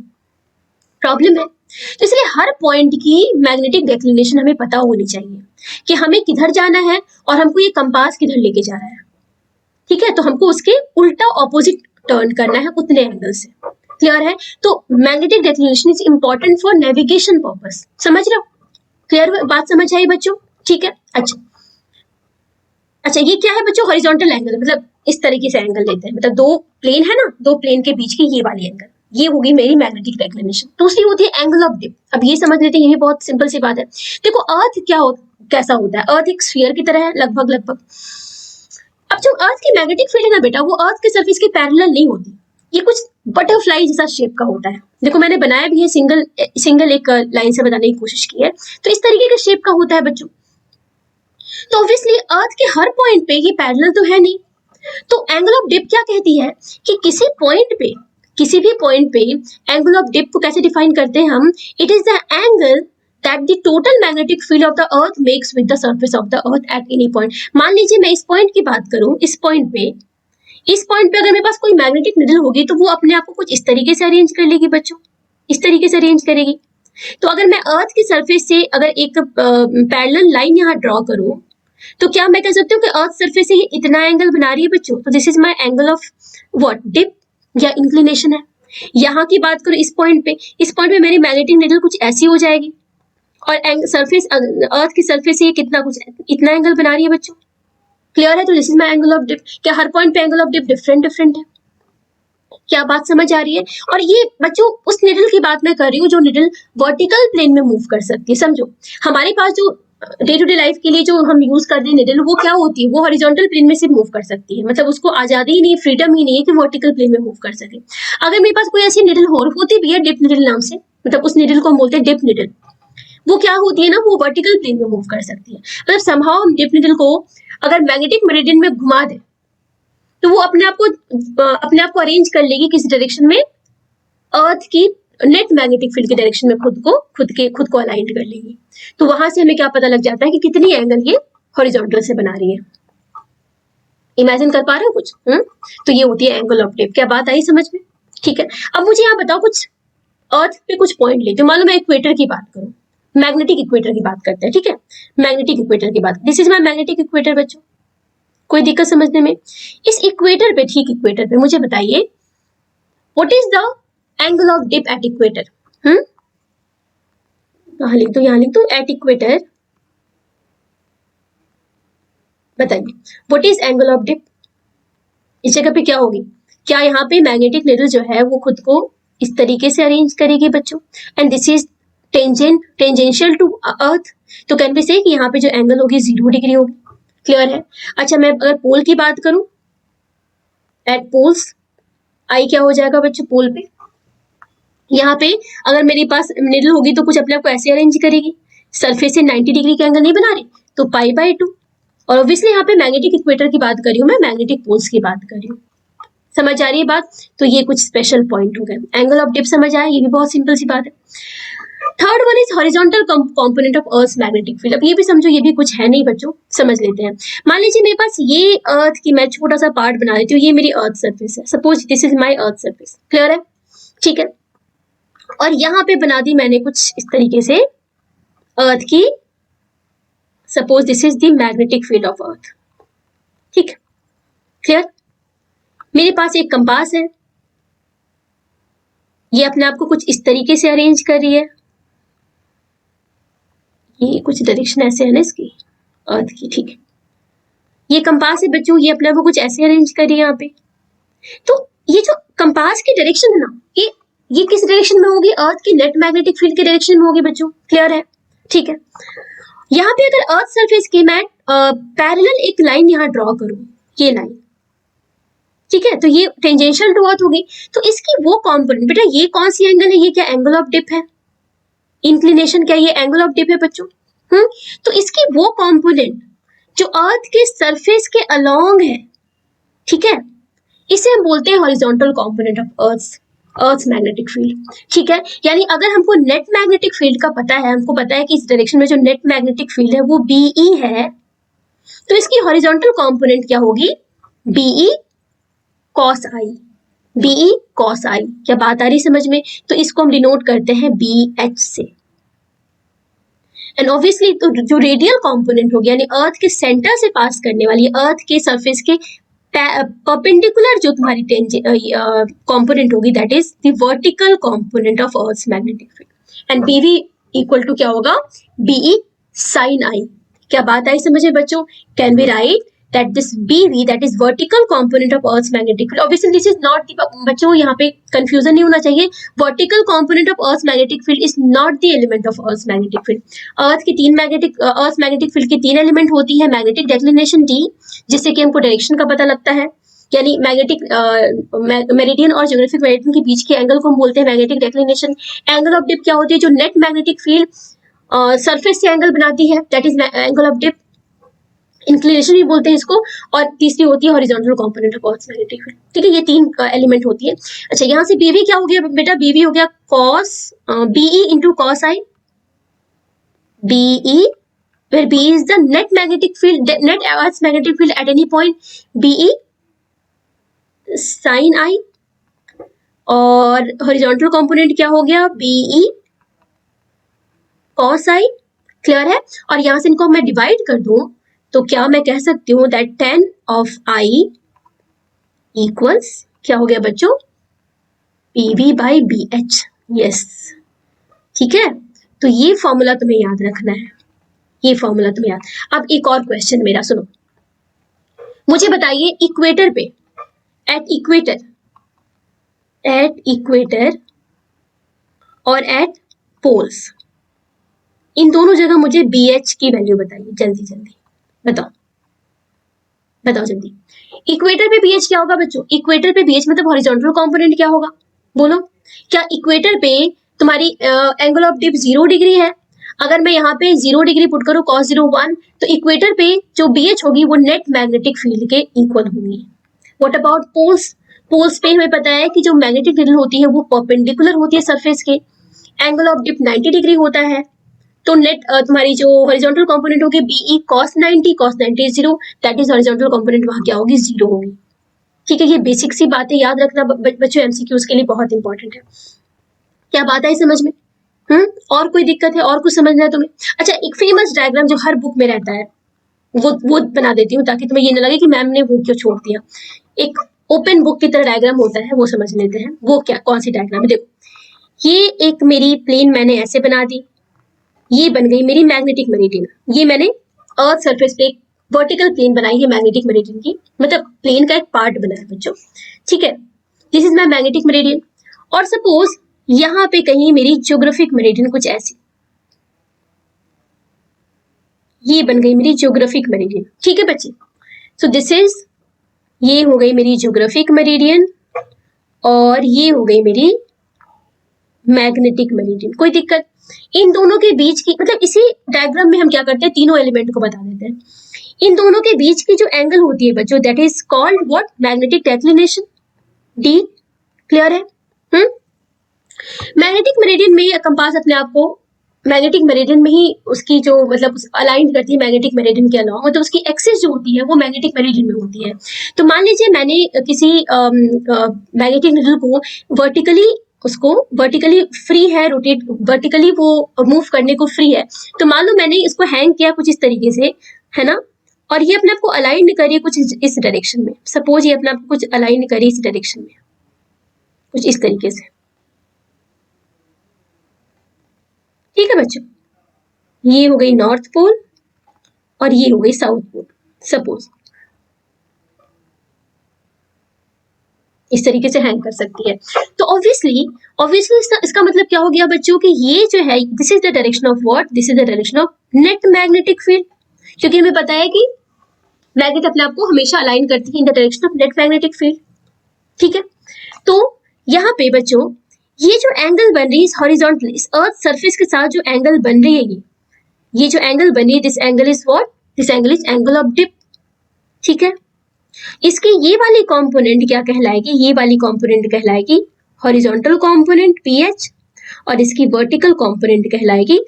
प्रॉब्लम है। तो इसलिए हर पॉइंट की मैग्नेटिक डेक्लिनेशन हमें पता होनी चाहिए कि हमें किधर जाना है, और हमको ये कंपास किधर लेके जा रहा है, ठीक है। तो हमको उसके उल्टा ऑपोजिट टर्न करना है उतने एंगल से। क्लियर है? तो magnetic declination is important for navigation purpose. समझ रहे हो? क्लियर बात समझ आई बच्चों? ठीक है। अच्छा ये क्या है बच्चों? हॉरिजॉन्टल एंगल, मतलब इस तरीके से एंगल लेते हैं, मतलब दो प्लेन है ना, दो प्लेन के बीच की ये वाली एंगल, ये होगी मेरी मैग्नेटिक डेक्लिनेशन। दूसरी होती है एंगल ऑफ डिप। अब ये समझ लेते हैं, ये भी बहुत सिंपल सी बात है। देखो अर्थ कैसा होता है? अर्थ एक स्फीयर की तरह है लगभग। अब जो अर्थ की मैग्नेटिक फील्ड है ना बेटा, वो अर्थ के सरफेस के पैरेलल नहीं होती, ये कुछ बटरफ्लाई जैसा शेप का होता है। देखो मैंने बनाया भी है, सिंगल एक लाइन से बताने की कोशिश की है। तो इस तरीके के शेप का होता है बच्चों। तो ऑब्वियसली अर्थ के हर पॉइंट पे ये पैरेलल तो है नहीं। तो एंगल ऑफ डिप क्या कहती है कि किसी भी पॉइंट पे एंगल ऑफ डिप को कैसे डिफाइन करते हैं हम? It is the angle that the total magnetic field of the earth makes with the surface of the earth at any point। मान लीजिए मैं इस पॉइंट की बात करूं, इस पॉइंट पे अगर मेरे पास कोई मैग्नेटिक निडल होगी तो वो अपने आप को कुछ इस तरीके से अरेंज कर लेगी बच्चों, इस तरीके से अरेंज करेगी। तो अगर मैं अर्थ की सरफेस से अगर एक पैरेलल लाइन यहाँ ड्रॉ करूं, तो क्या मैं कह सकती हूँ कि अर्थ सरफेस से ही इतना एंगल बना रही है बच्चों? तो this is my angle of what? Dip या इंक्लिनेशन है। यहाँ की बात करूं इस पॉइंट पे मेरी मैग्नेटिक निडल कुछ ऐसी हो जाएगी, और सरफेस अर्थ की सरफेस से ये कितना कुछ इतना एंगल बना रही है बच्चों। क्लियर है? तो this is my angle of dip. क्या हर पॉइंट पे एंगल ऑफ डिप डिफरेंट है? क्या बात समझ आ रही है? और ये बच्चों उस निडल की बात मैं कर रही हूँ जो निडल वर्टिकल प्लेन में मूव कर सकती है। समझो हमारे पास जो डे टू डे लाइफ के लिए जो हम यूज करते हैं निडल, वो क्या होती है? वो हॉरिजॉन्टल प्लेन में से मूव कर सकती है, मतलब उसको आजादी ही नहीं, फ्रीडम ही नहीं है कि वर्टिकल प्लेन में मूव कर सके। अगर मेरे पास कोई ऐसी निडल और होती भी है डिप निडल नाम से, मतलब उस निडल को हम बोलते हैं डिप निडल, वो क्या होती है ना, वो वर्टिकल प्लेन में मूव कर सकती है। मतलब समहाउ हम डिप निडल को अगर मैग्नेटिक मेरिडियन में घुमा दे तो वो अपने आप को अरेंज कर लेगी किस डायरेक्शन में? अर्थ की नेट मैग्नेटिक फील्ड की डायरेक्शन में खुद को अलाइन कर लेगी। तो वहां से हमें क्या पता लग जाता है कि कितनी एंगल ये हॉरिजॉन्टल से बना रही है। इमेजिन कर पा रहे हो कुछ? तो ये होती है एंगल ऑफ डिप। क्या बात आई समझ में? ठीक है। अब मुझे यहाँ बताओ, कुछ अर्थ पे कुछ पॉइंट लेते हो, मान लो मैं इक्वेटर की बात करूं, मैग्नेटिक इक्वेटर की बात करते हैं, ठीक है, मैग्नेटिक इक्वेटर की बात। This is my magnetic equator बच्चों। कोई दिक्कत समझने में? इस इक्वेटर पे, ठीक इक्वेटर पे मुझे बताइए what is the angle of dip at equator? यहाँ लिख दो एट इक्वेटर। बताइए what is angle of dip? इस जगह पे क्या होगी? क्या यहाँ पे मैग्नेटिक निडल जो है वो खुद को इस तरीके से अरेंज करेगी बच्चों? And this is tangential to earth. तो कैन बी से कि यहाँ पे जो एंगल होगी 0 डिग्री होगी। क्लियर है? अच्छा मैं अगर पोल की बात करूं, एट पोल्स आई क्या हो जाएगा बच्चों? पोल पे यहाँ पे अगर मेरे पास निडल होगी तो कुछ अपने आप को ऐसे अरेंज करेगी, सरफेस से 90 डिग्री का एंगल नहीं बना रही, तो π/2। और ऑब्वियसली यहाँ पे मैग्नेटिक इक्वेटर की बात कर रही हूँ मैं, मैग्नेटिक पोल्स की बात कर रही हूँ। समझ आ रही है बात? तो ये कुछ स्पेशल पॉइंट हो गए। एंगल ऑफ डिप समझ आया, ये भी बहुत सिंपल सी बात है। Third one is horizontal component of earth magnetic field. अब ये भी समझो, ये भी कुछ है नहीं बच्चों, समझ लेते हैं। मान लीजिए मेरे पास ये अर्थ की मैं छोटा सा पार्ट बना लेती हूँ, ये मेरी अर्थ सरफेस है, suppose this is my earth surface. Clear है? ठीक है। और यहाँ पे बना दी मैंने कुछ इस तरीके से अर्थ की, suppose this is the magnetic field of earth, ठीक, क्लियर। मेरे पास एक कंपास है, ये अपने आप को कुछ इस तरीके से अरेंज कर रही है, ये कुछ डायरेक्शन ऐसे है ना इसकी अर्थ की, ठीक है। ये कंपास है बच्चों, ये अपने आप को कुछ ऐसे अरेंज कर रही है यहाँ पे। तो ये जो कंपास की डायरेक्शन है ना, ये किस डायरेक्शन में होगी? अर्थ की नेट मैग्नेटिक फील्ड के डायरेक्शन में होगी बच्चों, क्लियर है, ठीक है। यहाँ पे अगर अर्थ सरफेस की मैं पैरेलल एक लाइन यहाँ ड्रॉ करूं, ये लाइन, ठीक है, तो ये टेंजेंशियल टू अर्थ होगी। तो इसकी वो कंपोनेंट, बेटा ये कौन सी एंगल है? ये क्या एंगल ऑफ डिप है? इंक्लिनेशन क्या ये एंगल ऑफ डिप है बच्चों? तो इसकी वो कंपोनेंट जो अर्थ के सरफेस के अलोंग है, ठीक है, इसे हम बोलते हैं horizontal component of earth magnetic field, ठीक है। यानी अगर हमको नेट मैग्नेटिक फील्ड का पता है, हमको पता है कि इस डायरेक्शन में जो नेट मैग्नेटिक फील्ड है वो BE है, तो इसकी हॉरिजॉन्टल कंपोनेंट क्या होगी? BE cos I, BE cos I। क्या बात आ रही समझ में? तो इसको हम डिनोट करते हैं BH से। एंड ऑब्वियसली तो जो रेडियल कंपोनेंट होगी, यानी अर्थ के सेंटर से पास करने वाली, अर्थ के सरफेस के परपेंडिकुलर जो तुम्हारी कंपोनेंट होगी, that is the vertical component of earth magnetic field. And BV equal to क्या होगा? BE sin I। क्या बात आई समझ में बच्चों? Can be right that this BV, that is vertical component of Earth's magnetic field, obviously this is not the, बच्चों यहाँ पे confusion नहीं होना चाहिए, vertical component of Earth's magnetic field is not the element of Earth's magnetic field। Earth की Earth's magnetic field की 3 element होती है, मैग्नेटिक डेक्लिनेशन D, जिससे कि हमको डायरेक्शन का पता लगता है, यानी मैग्नेटिक मेरिडियन और ज्योग्राफिक मेरिडियन के बीच के एंगल को हम बोलते हैं magnetic declination. Angle of dip क्या होती है? जो नेट मैग्नेटिक फील्ड सरफेस से एंगल बनाती है, that is angle of dip, inclination भी बोलते हैं इसको। और तीसरी होती है horizontal component of earth magnetic field, ठीक है, ये 3 एलिमेंट होती है। अच्छा, यहाँ से BV क्या हो गया बेटा? BV हो गया cos BE into cos I, BE where BE is the net magnetic field, net earth's magnetic field at any point, BE sin I। और हॉरिजॉन्टल कंपोनेंट क्या हो गया? BE cos I, क्लियर है। और यहाँ से इनको मैं डिवाइड कर दूं तो क्या मैं कह सकती हूँ that tan of I equals क्या हो गया बच्चों? PV by BH। यस, ठीक है, तो ये फॉर्मूला तुम्हें याद रखना है, ये फॉर्मूला तुम्हें याद। अब एक और क्वेश्चन मेरा सुनो, मुझे बताइए इक्वेटर पे, एट इक्वेटर और एट पोल्स, इन दोनों जगह मुझे BH की वैल्यू बताइए, जल्दी जल्दी बताओ जल्दी। इक्वेटर पे BH क्या होगा बच्चों? इक्वेटर पे BH मतलब हॉरिजॉन्टल कंपोनेंट क्या होगा? बोलो, क्या इक्वेटर पे तुम्हारी एंगल ऑफ डिप 0 डिग्री है? अगर मैं यहाँ पे 0 डिग्री पुट करूँ cos 0 1, तो इक्वेटर पे जो BH होगी वो नेट मैग्नेटिक फील्ड के इक्वल होंगी। What about poles? पोल्स पे हमें पता है कि जो मैग्नेटिक फील्ड होती है वो परपेंडिकुलर होती है सरफेस के, एंगल ऑफ डिप 90 डिग्री होता है, तो नेट तुम्हारी जो हॉरिजॉन्टल कंपोनेंट होगी BE cos 90 is 0, that is horizontal component वहां क्या होगी? 0 होगी, ठीक है। ये बेसिक सी बातें याद रखना बच्चों, MCQs के लिए बहुत इंपॉर्टेंट है। क्या बात आई समझ में? और कोई दिक्कत है? और कुछ समझना है तुम्हें? अच्छा, एक फेमस डायग्राम जो हर बुक में रहता है वो बना देती हूँ ताकि तुम्हें ये ना लगे कि मैम ने वो क्यों छोड़ दिया। एक ओपन बुक की तरह डायग्राम होता है, वो समझ लेते हैं। वो क्या, कौन सी डायग्राम है? देखो, ये एक मेरी प्लेन मैंने ऐसे बना दी, ये बन गई मेरी मैग्नेटिक मेरिडियन। ये मैंने अर्थ सरफेस पे एक वर्टिकल प्लेन बनाई है मैग्नेटिक मेरिडियन की, मतलब प्लेन का एक पार्ट बना है बच्चों, ठीक है। This is my magnetic meridian. और सपोज यहाँ पे कहीं मेरी ज्योग्राफिक मेरिडियन कुछ ऐसी, ये बन गई मेरी ज्योग्राफिक मेरिडियन, ठीक है बच्चे। सो दिस इज, ये हो गई मेरी ज्योग्राफिक मेरिडियन और ये हो गई मेरी मैग्नेटिक मेरिडियन। कोई दिक्कत? इन दोनों के बीच की, मतलब इसी डायग्राम में हम क्या करते हैं, तीनों एलिमेंट को बता देते हैं। इन दोनों के बीच की जो एंगल होती है बच्चों, that is called what? Magnetic declination, D, clear है? मैग्नेटिक मेरिडियन में कंपास अपने आप को मैग्नेटिक मेरिडियन में ही उसकी जो मतलब अलाइन करती है मैग्नेटिक मेरिडियन के अलावा, मतलब उसकी एक्सिस जो होती है वो मैग्नेटिक मेरिडियन में होती है। तो मान लीजिए मैंने किसी मैग्नेटिक नीडल को वर्टिकली उसको वर्टिकली फ्री है, रोटेट वर्टिकली वो मूव करने को फ्री है। तो मान लो मैंने इसको हैंग किया कुछ इस तरीके से, है ना, और ये अपने आप को अलाइन करिए कुछ इस डायरेक्शन में। सपोज ये अपने आप को कुछ अलाइन करिए इस डायरेक्शन में, कुछ इस तरीके से। ठीक है बच्चों, ये हो गई नॉर्थ पोल और ये हो गई साउथ पोल। सपोज इस तरीके से हैंग कर सकती है। तो ऑब्वियसली इसका मतलब क्या हो गया बच्चों कि ये जो है, this is the direction of what, this is the direction of net magnetic field, क्योंकि हमें पता है कि मैग्नेट अपने आप को हमेशा अलाइन करती है इन the direction of net magnetic field. ठीक है, तो यहाँ पे बच्चों ये जो एंगल बन रही है हॉरिजॉन्टल, इस अर्थ सरफेस के साथ जो एंगल बन रही है, ये जो एंगल बनी है, this angle is what, this angle is angle of dip. ठीक है, इसकी ये वाली कंपोनेंट क्या कहलाएगी, ये वाली कंपोनेंट कहलाएगी हॉरिजॉन्टल कंपोनेंट PH, और इसकी वर्टिकल कंपोनेंट कहलाएगी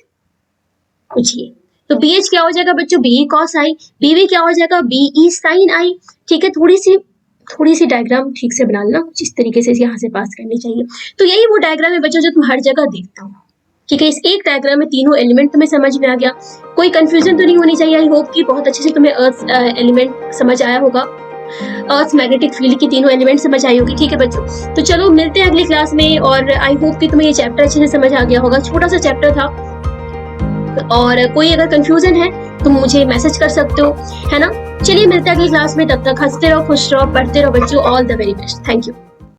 कुछ ये। तो BH क्या हो जाएगा बच्चों, BE cos I, BV क्या हो जाएगा, BE sin I। ठीक है, थोड़ी सी डायग्राम ठीक से बना लेना, कुछ इस तरीके से यहाँ से पास करनी चाहिए। तो यही वो डायग्राम है बच्चों जो तुम हर जगह देखते हो। ठीक है, इस एक डायग्राम में तीनों एलिमेंट तुम्हें समझ में आ गया, कोई कंफ्यूजन तो नहीं होनी चाहिए। आई होप कि बहुत अच्छे से तुम्हें अर्थ एलिमेंट समझ आया होगा, अर्थ मैग्नेटिक फील्ड की तीनों एलिमेंट समझ आई होगी। ठीक है बच्चों, तो चलो मिलते हैं अगली क्लास में, और आई होप कि तुम्हें ये चैप्टर अच्छे से समझ आ गया होगा। छोटा सा चैप्टर था, और कोई अगर कंफ्यूजन है तुम मुझे मैसेज कर सकते हो, है ना। चलिए मिलते हैं अगली क्लास में, तब तक हंसते रहो, खुश रहो, पढ़ते रहो बच्चों। All the very best, thank you.